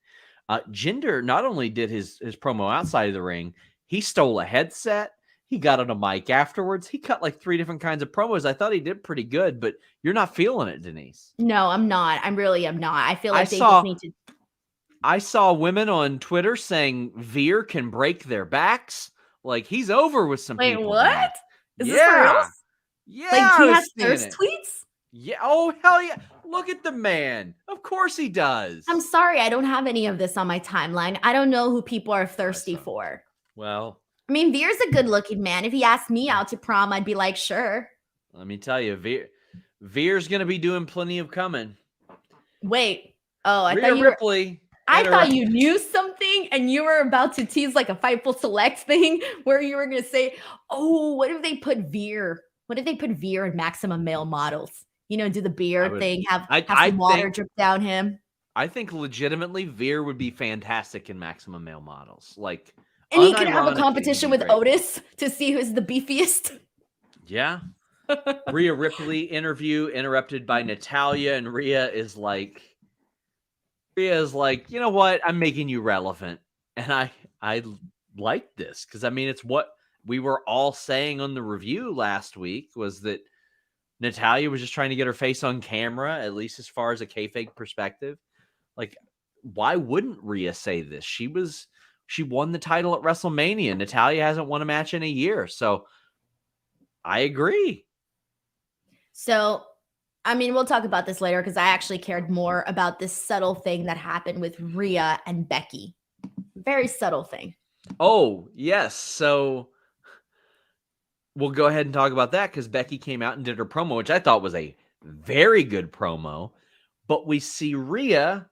Jinder not only did his promo outside of the ring, he stole a headset. He got on a mic afterwards. He cut like 3 different kinds of promos. I thought he did pretty good, but you're not feeling it, Denise. No, I'm not. I really am not. I feel like just need to. I saw women on Twitter saying Veer can break their backs. Like he's over with some people. Wait, what? Is this for real? Yeah. Like he has thirst tweets? Yeah. Oh, hell yeah. Look at the man. Of course he does. I'm sorry. I don't have any of this on my timeline. I don't know who people are thirsty for. Well, I mean, Veer's a good looking man. If he asked me out to prom, I'd be like, sure. Let me tell you, Veer's going to be doing plenty of coming. Wait. Oh, I Rhea thought you Ripley. I thought you knew something and you were about to tease like a Fightful Select thing where you were going to say, oh, what if they put Veer? What if they put Veer in Maximum Male Models? You know, do the beard thing, have some water drip down him. I think legitimately Veer would be fantastic in Maximum Male Models. Like, and he could have a competition with Otis to see who's the beefiest. Yeah. Rhea Ripley interview interrupted by Natalya, and Rhea is like, you know what? I'm making you relevant. And I like this because, I mean, it's what we were all saying on the review last week was that Natalya was just trying to get her face on camera, at least as far as a kayfabe perspective. Like, why wouldn't Rhea say this? She won the title at WrestleMania. Natalya hasn't won a match in a year. So I agree. So, I mean, we'll talk about this later because I actually cared more about this subtle thing that happened with Rhea and Becky. Very subtle thing. Oh, yes. So we'll go ahead and talk about that because Becky came out and did her promo, which I thought was a very good promo. But we see Rhea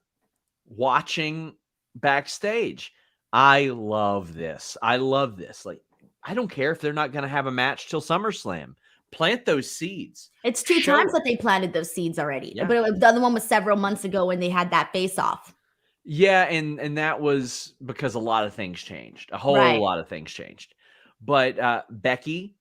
watching backstage. I love this. Like, I don't care if they're not going to have a match till SummerSlam. Plant those seeds. It's 2 times that they planted those seeds already. Yeah. But the other one was several months ago when they had that face-off. Yeah, and that was because a lot of things changed. A whole lot of things changed. But Becky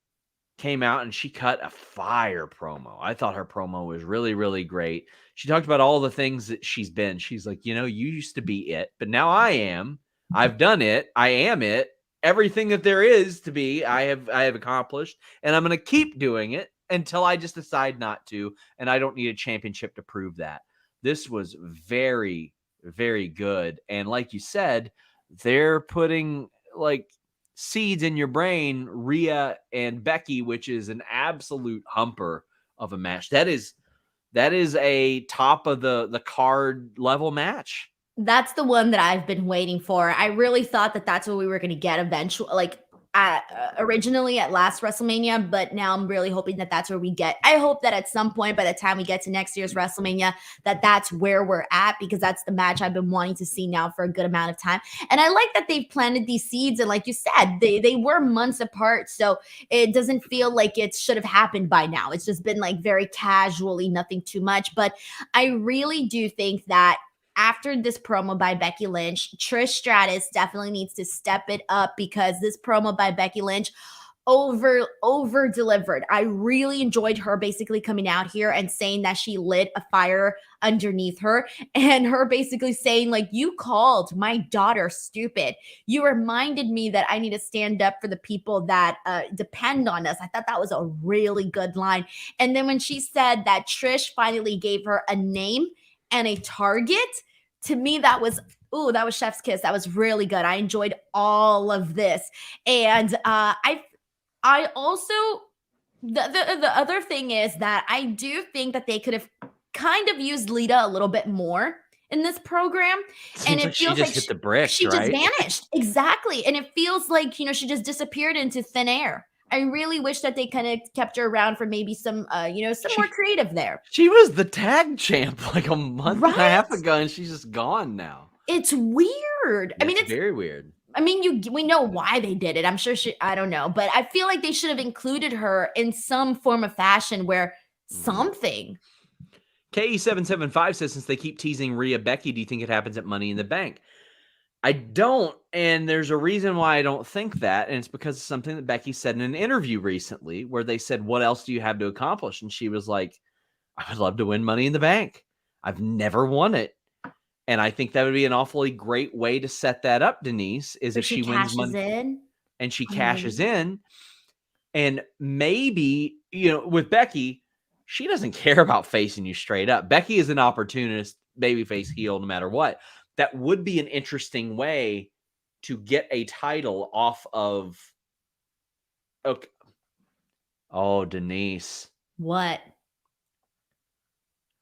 came out and she cut a fire promo. I thought her promo was really, really great. She talked about all the things that she's been. She's like, you used to be it, but now I am. I've done it. I am it. Everything that there is to be, I have accomplished, and I'm going to keep doing it until I just decide not to, and I don't need a championship to prove that. This was very, very good. And like you said, they're putting like seeds in your brain, Rhea and Becky, which is an absolute humper of a match. That is a top of the card level match. That's the one that I've been waiting for. I really thought that that's what we were going to get eventually, like originally at last WrestleMania, but now I'm really hoping that that's where we get. I hope that at some point by the time we get to next year's WrestleMania, that's where we're at, because that's the match I've been wanting to see now for a good amount of time. And I like that they've planted these seeds, and like you said, they were months apart, so it doesn't feel like it should have happened by now. It's just been like very casually, nothing too much. But I really do think that after this promo by Becky Lynch, Trish Stratus definitely needs to step it up, because this promo by Becky Lynch over delivered. I really enjoyed her basically coming out here and saying that she lit a fire underneath her, and her basically saying, like, you called my daughter stupid. You reminded me that I need to stand up for the people that depend on us. I thought that was a really good line. And then when she said that Trish finally gave her a name and a target, to me, that was chef's kiss. That was really good. I enjoyed all of this. And I also, the other thing is that I do think that they could have kind of used Lita a little bit more in this program. Seems and it feels like hit the brick, she right? just vanished. Exactly. And it feels like, she just disappeared into thin air. I really wish that they kind of kept her around for maybe some more creative there. She was the tag champ like a month and a half ago, and she's just gone now. It's weird. It's very weird. We know why they did it. I'm sure I don't know, but I feel like they should have included her in some form of fashion where something. KE775 says, since they keep teasing Rhea Becky, do you think it happens at Money in the Bank? I don't, and there's a reason why I don't think that, and it's because of something that Becky said in an interview recently, where they said, what else do you have to accomplish? And she was like, I would love to win Money in the Bank. I've never won it. And I think that would be an awfully great way to set that up, Denise, is if she wins money and she cashes in. And maybe, with Becky, she doesn't care about facing you straight up. Becky is an opportunist, babyface heel, no matter what. That would be an interesting way to get a title off of. Okay. Oh, Denise. What?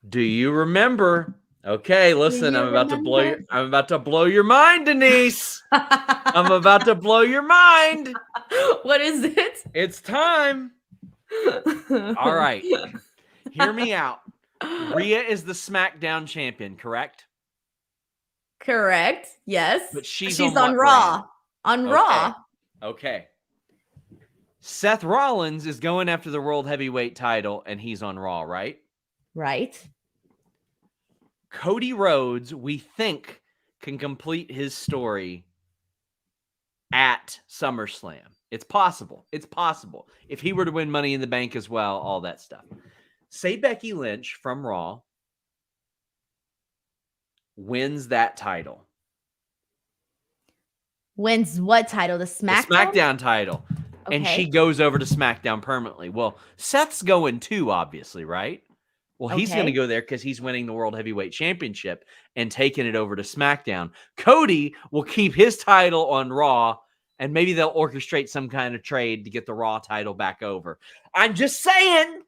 Do you remember? Okay, listen, I'm about to blow your mind, Denise. I'm about to blow your mind. What is it? It's time. All right. Hear me out. Rhea is the SmackDown champion, correct? Correct. Yes. But she's on Raw. On Raw. Okay. Seth Rollins is going after the World Heavyweight title, and he's on Raw, right? Right. Cody Rhodes, we think, can complete his story at SummerSlam. It's possible. It's possible. If he were to win Money in the Bank as well, all that stuff. Say Becky Lynch from Raw wins that title. Wins what title? The SmackDown? The SmackDown title. Okay. And she goes over to SmackDown permanently. Well, Seth's going too, obviously, right? Well, he's going to go there because he's winning the World Heavyweight Championship and taking it over to SmackDown. Cody will keep his title on Raw, and maybe they'll orchestrate some kind of trade to get the Raw title back over. I'm just saying.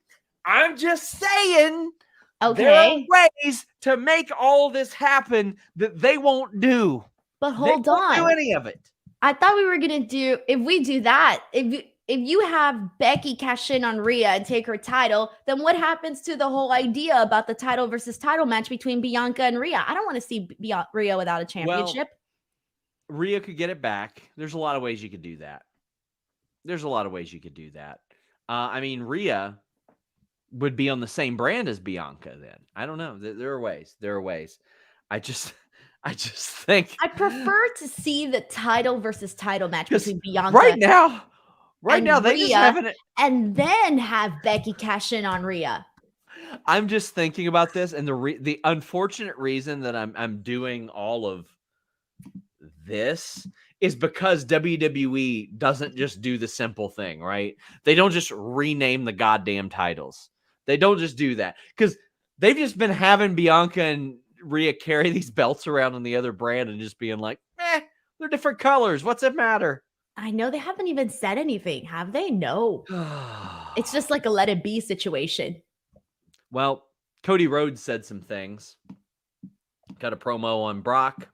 Okay. There are ways to make all this happen that they won't do. But hold they won't on. do any of it. I thought we were going to do, if we do that, if you have Becky cash in on Rhea and take her title, then what happens to the whole idea about the title versus title match between Bianca and Rhea? I don't want to see Rhea without a championship. Well, Rhea could get it back. There's a lot of ways you could do that. Rhea would be on the same brand as Bianca then. I don't know. There are ways. I just think I prefer to see the title versus title match between Bianca. Right now, Right now, they just haven't. and then have Becky cash in on Rhea. I'm just thinking about this, and the unfortunate reason that I'm doing all of this is because WWE doesn't just do the simple thing, right? They don't just rename the goddamn titles. They don't just do that because they've just been having Bianca and Rhea carry these belts around on the other brand and just being like, they're different colors. What's it matter? I know they haven't even said anything, have they? No. It's just like a let it be situation. Well, Cody Rhodes said some things. Got a promo on Brock.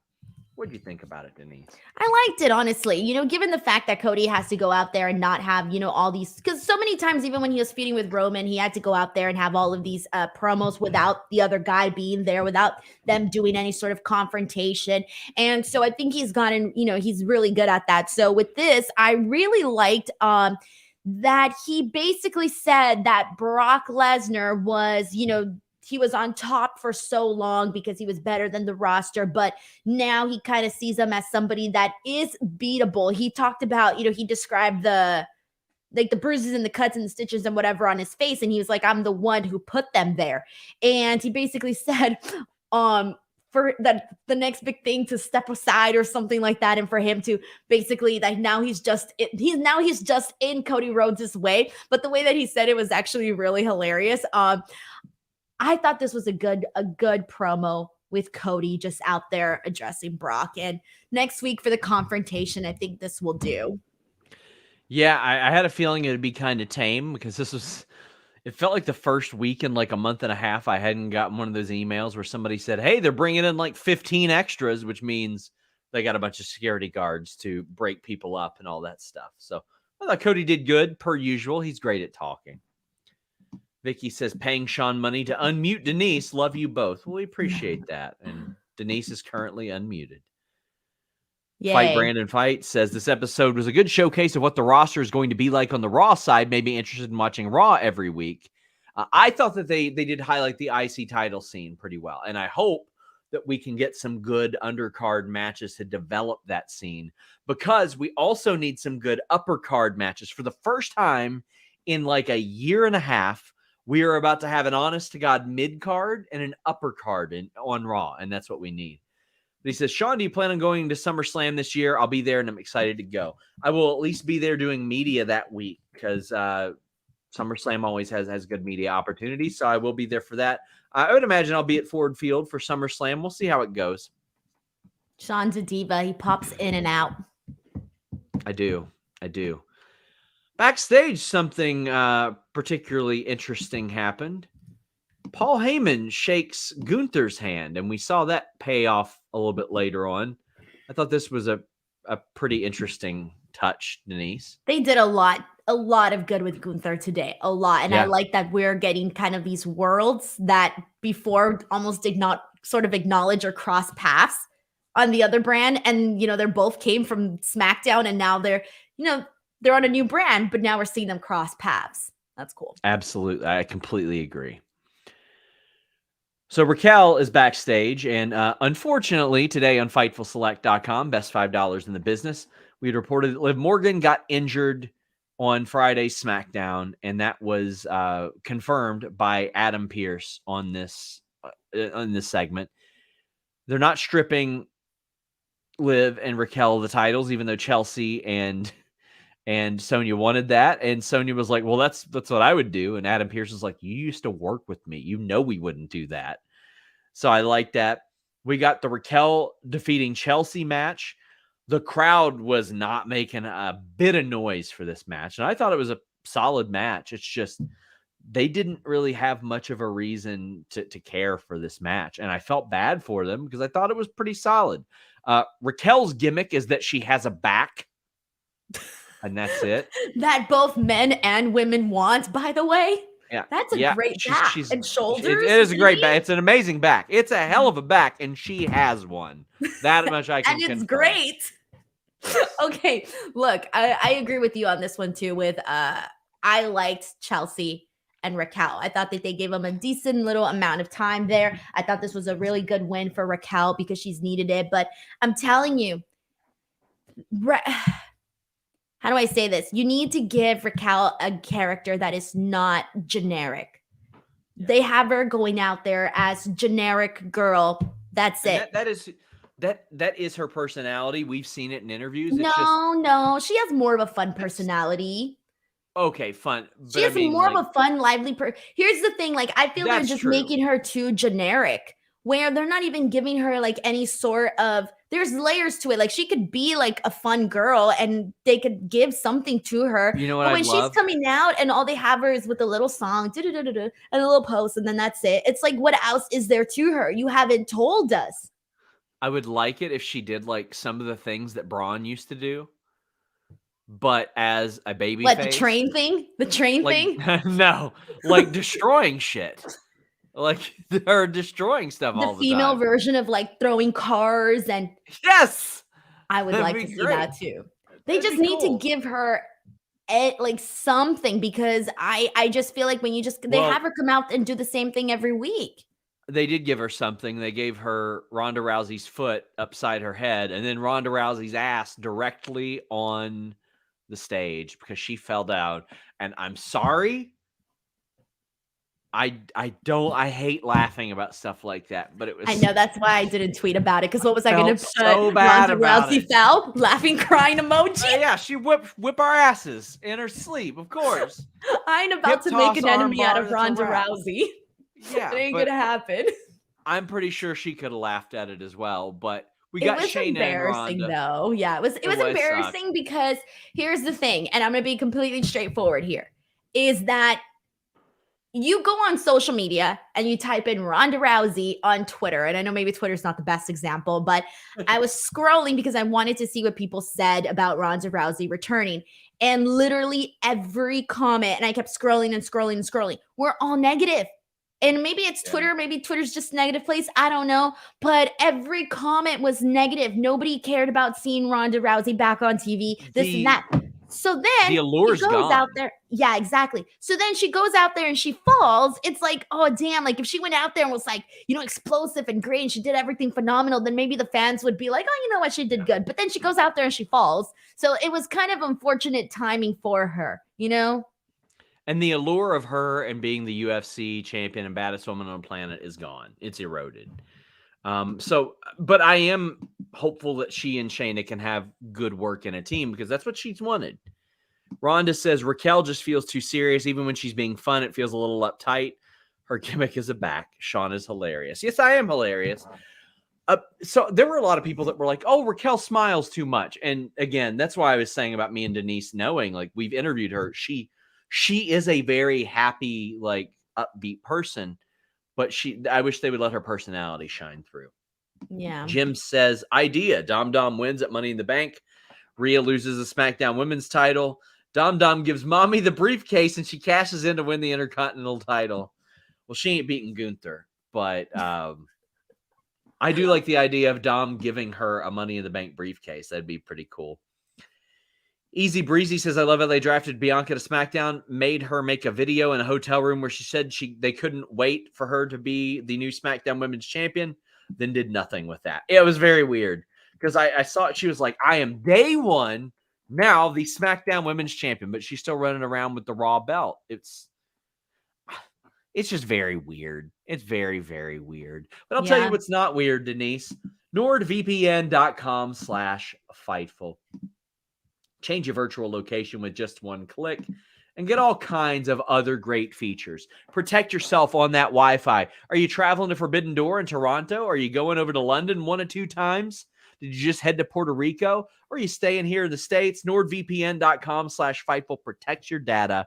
What do you think about it, Denise? I liked it, honestly. Given the fact that Cody has to go out there and not have, all these, because so many times, even when he was feuding with Roman, he had to go out there and have all of these promos without the other guy being there, without them doing any sort of confrontation. And so I think he's gotten, he's really good at that. So with this, I really liked that he basically said that Brock Lesnar was, he was on top for so long because he was better than the roster, but now he kind of sees him as somebody that is beatable. He talked about, he described the bruises and the cuts and the stitches and whatever on his face, and he was like, I'm the one who put them there. And he basically said, for that the next big thing to step aside or something like that, and for him to basically like now he's just in Cody Rhodes' way. But the way that he said it was actually really hilarious. I thought this was a good promo with Cody just out there addressing Brock. And next week for the confrontation, I think this will do. Yeah, I had a feeling it would be kind of tame because it felt like the first week in like a month and a half, I hadn't gotten one of those emails where somebody said, hey, they're bringing in like 15 extras, which means they got a bunch of security guards to break people up and all that stuff. So I thought Cody did good per usual. He's great at talking. Vicky says, paying Sean money to unmute Denise. Love you both. Well, we appreciate that. And Denise is currently unmuted. Yay. Fight Brandon Fight says, this episode was a good showcase of what the roster is going to be like on the Raw side. Maybe interested in watching Raw every week. I thought that they did highlight the IC title scene pretty well. And I hope that we can get some good undercard matches to develop that scene, because we also need some good upper card matches. For the first time in like a year and a half, we are about to have an honest-to-God mid-card and an upper card on Raw, and that's what we need. But he says, Sean, do you plan on going to SummerSlam this year? I'll be there, and I'm excited to go. I will at least be there doing media that week because SummerSlam always has good media opportunities, so I will be there for that. I would imagine I'll be at Ford Field for SummerSlam. We'll see how it goes. Sean's a diva. He pops in and out. I do. Backstage, something particularly interesting happened. Paul Heyman shakes Gunther's hand, and we saw that pay off a little bit later on. I thought this was a pretty interesting touch, Denise. They did a lot of good with Gunther today. A lot. And I like that we're getting kind of these worlds that before almost did not sort of acknowledge or cross paths on the other brand. And, they both came from SmackDown, and now they're on a new brand, but now we're seeing them cross paths. That's cool. Absolutely. I completely agree. So Raquel is backstage, and unfortunately today on FightfulSelect.com, best $5 in the business, we had reported that Liv Morgan got injured on Friday's SmackDown, and that was confirmed by Adam Pearce on this segment. They're not stripping Liv and Raquel the titles, even though Chelsea and Sonya wanted that. And Sonya was like, well, that's what I would do. And Adam Pearce was like, you used to work with me. We wouldn't do that. So I like that. We got the Raquel defeating Chelsea match. The crowd was not making a bit of noise for this match. And I thought it was a solid match. It's just they didn't really have much of a reason to care for this match. And I felt bad for them because I thought it was pretty solid. Raquel's gimmick is that she has a back. And that's it. That both men and women want, by the way. Yeah. That's a great back. And shoulders. It is a great back. It's an amazing back. It's a hell of a back, and she has one. That much I can And it's confirm. Great. Okay, look, I agree with you on this one too. With I liked Chelsea and Raquel. I thought that they gave them a decent little amount of time there. I thought this was a really good win for Raquel because she's needed it. But I'm telling you, how do I say this? You need to give Raquel a character that is not generic. Yeah. They have her going out there as generic girl. That's And it. that is her personality. We've seen it in interviews. It's just No. She has more of a fun personality. okay, fun. She But I has mean, more like, of a fun, lively Here's the thing, like, I feel they're that's just true. making her too generic, where they're not even giving her, like, any sort of there's layers to it. Like, she could be, like, a fun girl, and they could give something to her. You know what But I'd when she's love? coming out and all they have her is with a little song, and a little post, and then that's it. It's like, what else is there to her? You haven't told us. I would like it if she did like some of the things that Braun used to do, but as a baby What, the face. train thing? The train Like thing? no, like destroying shit. Like they're destroying stuff The all the female time. version of, like, throwing cars, and Yes. I would That'd like be to see great. that too. They That'd just be need to cool. give her like something, because I just feel like when they Well, have her come out and do the same thing every week. they did give her something. They gave her Ronda Rousey's foot upside her head and then Ronda Rousey's ass directly on the stage because she fell down. And I'm sorry. I hate laughing about stuff like that, but it was I know, that's why I didn't tweet about it, because what was I going to felt put? so bad Ronda about Rousey it. fell, laughing, crying emoji. Yeah, she whip our asses in her sleep, of course. I ain't about Hip to make toss, an enemy out armbar, of that's a Ronda wrap. Rousey. Yeah, It ain't but gonna happen. I'm pretty sure she could have laughed at it as well. But we It got was Shayna and embarrassing, Ronda. though. Yeah, it was was embarrassing because here's the thing, and I'm gonna be completely straightforward here, is that you go on social media and you type in Ronda Rousey on Twitter. And I know maybe Twitter's not the best example, but I was scrolling because I wanted to see what people said about Ronda Rousey returning. And literally every comment, and I kept scrolling and scrolling and scrolling, were all negative. And maybe it's Twitter, maybe Twitter's just a negative place. I don't know. But every comment was negative. Nobody cared about seeing Ronda Rousey back on TV, this and that. So then the allure's she goes gone. out there. Yeah, exactly. So then she goes out there and she falls. It's like, oh, damn. Like if she went out there and was like, explosive and great and she did everything phenomenal, then maybe the fans would be like, oh, you know what? She did good. But then she goes out there and she falls. So it was kind of unfortunate timing for her, And the allure of her and being the UFC champion and baddest woman on the planet is gone. It's eroded. But I am hopeful that she and Shayna can have good work in a team because that's what she's wanted. Ronda says Raquel just feels too serious. Even when she's being fun, it feels a little uptight. Her gimmick is a back. Sean is hilarious. Yes, I am hilarious. So there were a lot of people that were like, oh, Raquel smiles too much. And again, that's why I was saying about me and Denise knowing, like, we've interviewed her. She is a very happy, like, upbeat person. But I wish they would let her personality shine through. Yeah. Jim says, idea. Dom wins at Money in the Bank. Rhea loses the SmackDown Women's title. Dom gives Mommy the briefcase and she cashes in to win the Intercontinental title. Well, she ain't beating Gunther, but I do like the idea of Dom giving her a Money in the Bank briefcase. That'd be pretty cool. Easy Breezy says, I love how they drafted Bianca to SmackDown, made her make a video in a hotel room where she said they couldn't wait for her to be the new SmackDown Women's Champion, then did nothing with that. It was very weird because I saw it. She was like, I am day one now the SmackDown Women's Champion, but she's still running around with the Raw belt. It's just very weird. It's very, very weird. But I'll tell you what's not weird, Denise. NordVPN.com/Fightful. Change your virtual location with just one click and get all kinds of other great features. Protect yourself on that Wi-Fi. Are you traveling to Forbidden Door in Toronto? Are you going over to London 1 or 2 times? Did you just head to Puerto Rico? Or are you staying here in the States? NordVPN.com/Fightful protects your data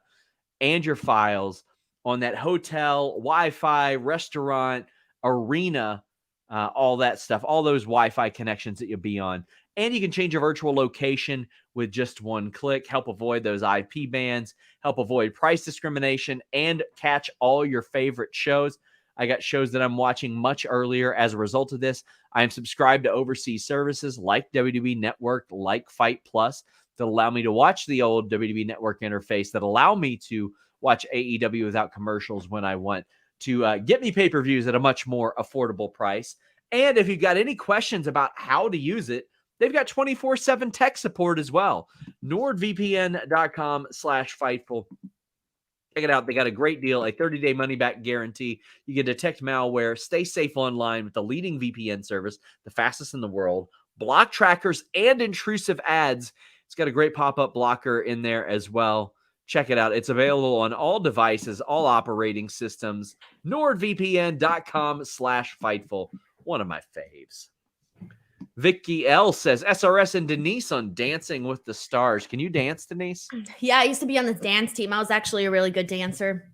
and your files on that hotel, Wi-Fi, restaurant, arena, all that stuff, all those Wi-Fi connections that you'll be on. And you can change your virtual location with just one click, help avoid those IP bans, help avoid price discrimination, and catch all your favorite shows. I got shows that I'm watching much earlier as a result of this. I am subscribed to overseas services like WWE Network, like Fight Plus, that allow me to watch the old WWE Network interface, that allow me to watch AEW without commercials when I want, to get me pay-per-views at a much more affordable price. And if you've got any questions about how to use it, They've got 24/7 tech support as well. NordVPN.com/Fightful. Check it out. They got a great deal, a 30-day money-back guarantee. You can detect malware, stay safe online with the leading VPN service, the fastest in the world, block trackers and intrusive ads. It's got a great pop-up blocker in there as well. Check it out. It's available on all devices, all operating systems. NordVPN.com/Fightful. One of my faves. Vicky L says SRS and Denise on Dancing with the Stars. Can you dance, Denise? Yeah, I used to be on the dance team. I was actually a really good dancer.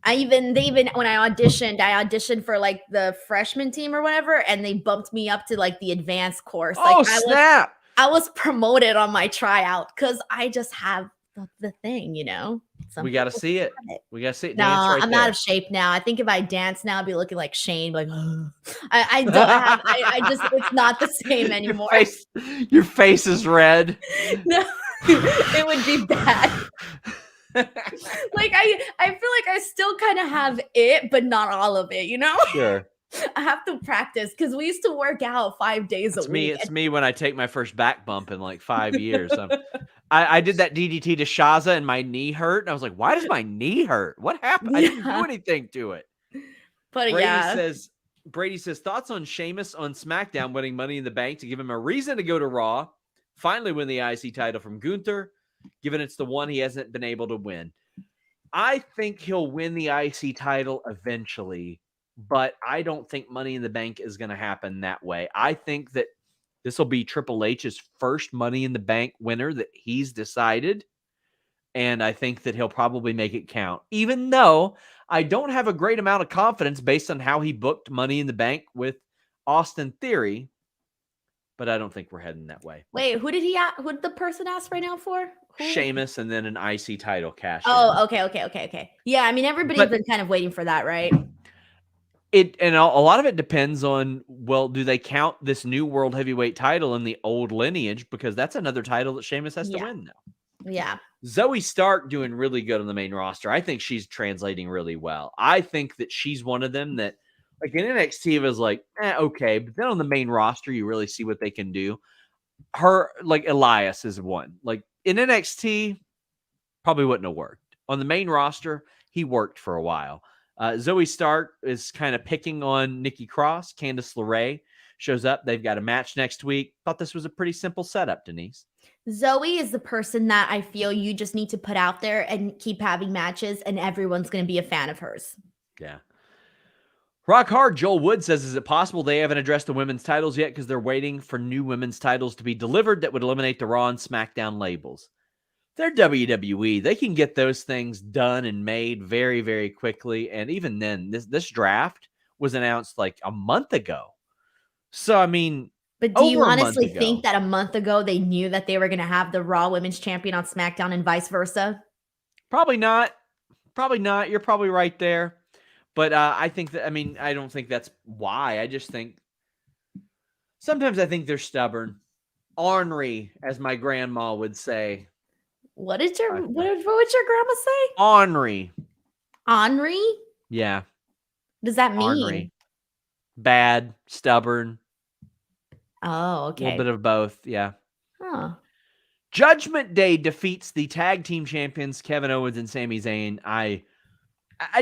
When I auditioned for like the freshman team or whatever, and they bumped me up to like the advanced course. Oh, like snap! I was promoted on my tryout because I just have the thing, you know. We got to see it. We got to see it. No, dance right I'm there. out of shape now. I think if I dance now, I'd be looking like Shane. Like, I don't have. I just it's not the same anymore. Your face is red. No, it would be bad. Like I feel like I still kind of have it, but not all of it. You know. Sure. I have to practice because we used to work out 5 days a week. It's me when I take my first back bump in like 5 years. I did that DDT to Shaza and my knee hurt. And I was like, why does my knee hurt? What happened? I didn't do anything to it. But Brady says, thoughts on Sheamus on SmackDown winning Money in the Bank to give him a reason to go to Raw, finally win the IC title from Gunther, given it's the one he hasn't been able to win. I think he'll win the IC title eventually, but I don't think Money in the Bank is going to happen that way. I think that this will be Triple H's first Money in the Bank winner that he's decided, and I think that he'll probably make it count, even though I don't have a great amount of confidence based on how he booked Money in the Bank with Austin Theory, but I don't think we're heading that way. Wait, who did the person ask right now for? Sheamus and then an IC title cash. Oh, okay. Yeah, I mean, everybody's been kind of waiting for that, right? And a lot of it depends on, well, do they count this new world heavyweight title in the old lineage? Because that's another title that Sheamus has to win now. Yeah. Zoe Stark doing really good on the main roster. I think she's translating really well. I think that she's one of them that, like in NXT, it was like, okay. But then on the main roster, you really see what they can do. Her, like Elias is one. Like in NXT, probably wouldn't have worked. On the main roster, he worked for a while. Zoe Stark is kind of picking on Nikki Cross. Candice LeRae shows up. They've got a match next week. Thought this was a pretty simple setup, Denise. Zoe is the person that I feel you just need to put out there and keep having matches, and everyone's going to be a fan of hers. Yeah. Rock Hard Joel Wood says, is it possible they haven't addressed the women's titles yet because they're waiting for new women's titles to be delivered that would eliminate the Raw and SmackDown labels? They're WWE. They can get those things done and made very, very quickly. And even then, this draft was announced like a month ago. So, I mean, but do you honestly think that a month ago they knew that they were going to have the Raw Women's Champion on SmackDown and vice versa? Probably not. Probably not. You're probably right there. But I think that, I mean, I don't think that's why. I just think sometimes I think they're stubborn. Ornery, as my grandma would say. What would your grandma say? Ornery. Ornery? Yeah. What does that mean? Ornery. Bad, stubborn. Oh, okay. A little bit of both, yeah. Huh. Judgment Day defeats the tag team champions Kevin Owens and Sami Zayn. I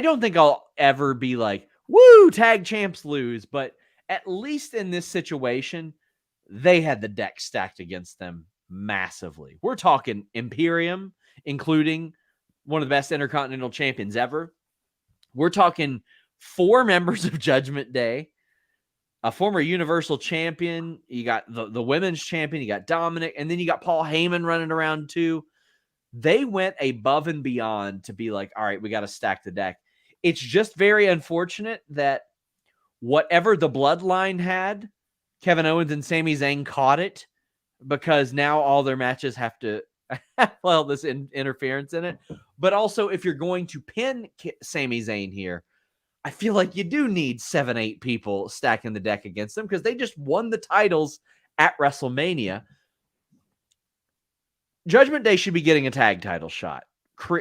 don't think I'll ever be like, woo, tag champs lose, but at least in this situation, they had the deck stacked against them massively. We're talking Imperium, including one of the best Intercontinental champions ever. We're talking 4 members of Judgment Day, a former Universal champion. You got the women's champion. You got Dominic, and then you got Paul Heyman running around too. They went above and beyond to be like, all right, we got to stack the deck. It's just very unfortunate that whatever the bloodline had, Kevin Owens and Sami Zayn caught it, because now all their matches have to well, this interference in it. But also, if you're going to pin Sami Zayn here, I feel like you do need 7-8 people stacking the deck against them, because they just won the titles at WrestleMania. Judgment Day should be getting a tag title shot.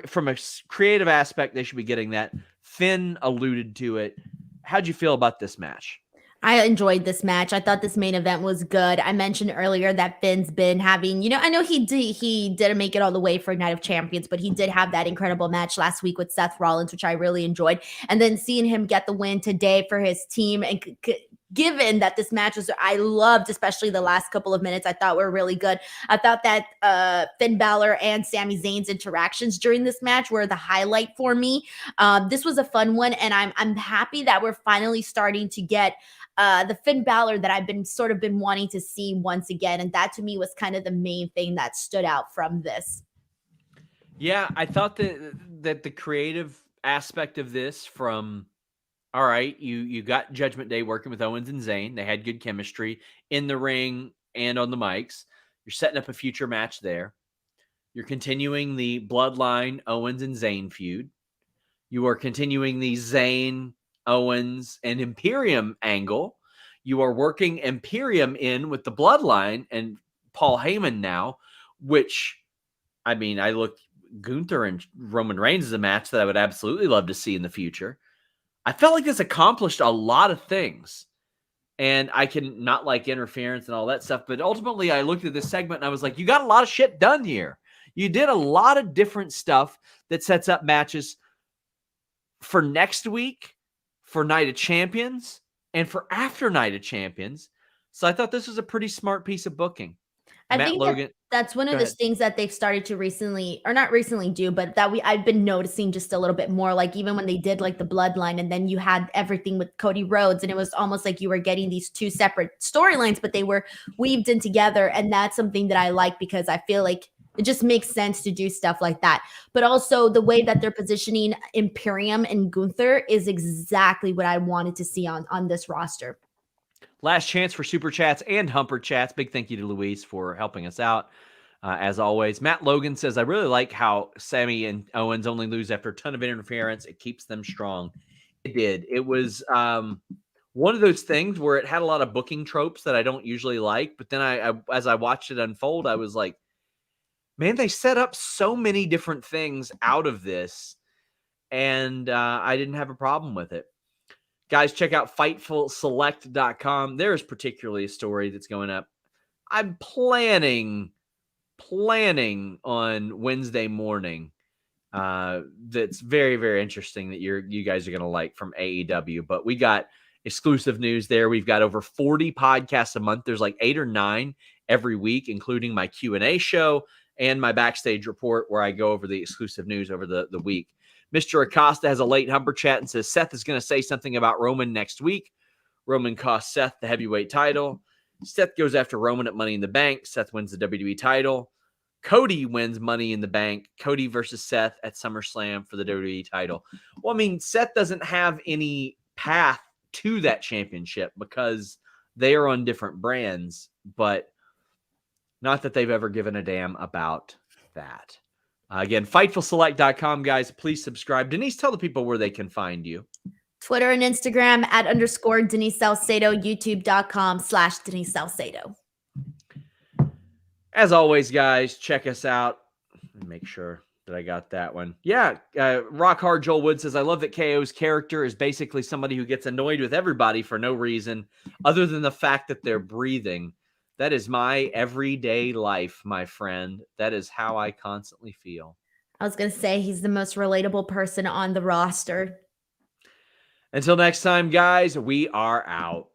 From a creative aspect, they should be getting that. Finn alluded to it. How'd you feel about this match? I enjoyed this match. I thought this main event was good. I mentioned earlier that Finn's been having, I know he didn't make it all the way for Night of Champions, but he did have that incredible match last week with Seth Rollins, which I really enjoyed. And then seeing him get the win today for his team, and given that this match was, I loved, especially the last couple of minutes, I thought were really good. I thought that Finn Balor and Sami Zayn's interactions during this match were the highlight for me. This was a fun one, and I'm happy that we're finally starting to get the Finn Balor that I've been wanting to see once again. And that to me was kind of the main thing that stood out from this. Yeah, I thought that the creative aspect of this from, all right, you got Judgment Day working with Owens and Zayn. They had good chemistry in the ring and on the mics. You're setting up a future match there. You're continuing the Bloodline Owens and Zayn feud. You are continuing the Zayn, Owens, and Imperium angle. You are working Imperium in with the Bloodline and Paul Heyman now, which, I mean, I look, Gunther and Roman Reigns is a match that I would absolutely love to see in the future. I felt like this accomplished a lot of things. And I can not like interference and all that stuff, but ultimately I looked at this segment and I was like, you got a lot of shit done here. You did a lot of different stuff that sets up matches for next week, for Night of Champions, and for after Night of Champions. So I thought this was a pretty smart piece of booking. I think that's one of the things that they've started to recently, or not recently do, but that I've been noticing just a little bit more, like even when they did like the Bloodline, and then you had everything with Cody Rhodes, and it was almost like you were getting these two separate storylines, but they were weaved in together. And that's something that I like, because I feel like it just makes sense to do stuff like that. But also the way that they're positioning Imperium and Gunther is exactly what I wanted to see on this roster. Last chance for Super Chats and Humper Chats. Big thank you to Luis for helping us out, as always. Matt Logan says, I really like how Sami and Owens only lose after a ton of interference. It keeps them strong. It did. It was one of those things where it had a lot of booking tropes that I don't usually like. But then I as I watched it unfold, I was like, man, they set up so many different things out of this. And I didn't have a problem with it. Guys, check out FightfulSelect.com. There's particularly a story that's going up. I'm planning on Wednesday morning. That's very, very interesting that you guys are going to like from AEW. But we got exclusive news there. We've got over 40 podcasts a month. There's like 8 or 9 every week, including my Q&A show and my backstage report where I go over the exclusive news over the week. Mr. Acosta has a late Humper Chat and says Seth is going to say something about Roman next week. Roman costs Seth the heavyweight title. Seth goes after Roman at Money in the Bank. Seth wins the WWE title. Cody wins Money in the Bank. Cody versus Seth at SummerSlam for the WWE title. Well, I mean, Seth doesn't have any path to that championship because they are on different brands, but not that they've ever given a damn about that. Again, FightfulSelect.com, guys. Please subscribe. Denise, tell the people where they can find you. Twitter and Instagram @ Denise Salcedo, YouTube.com/Denise Salcedo. As always, guys, check us out. Make sure that I got that one. Yeah, Rock Hard Joel Wood says, I love that KO's character is basically somebody who gets annoyed with everybody for no reason other than the fact that they're breathing. That is my everyday life, my friend. That is how I constantly feel. I was going to say he's the most relatable person on the roster. Until next time, guys, we are out.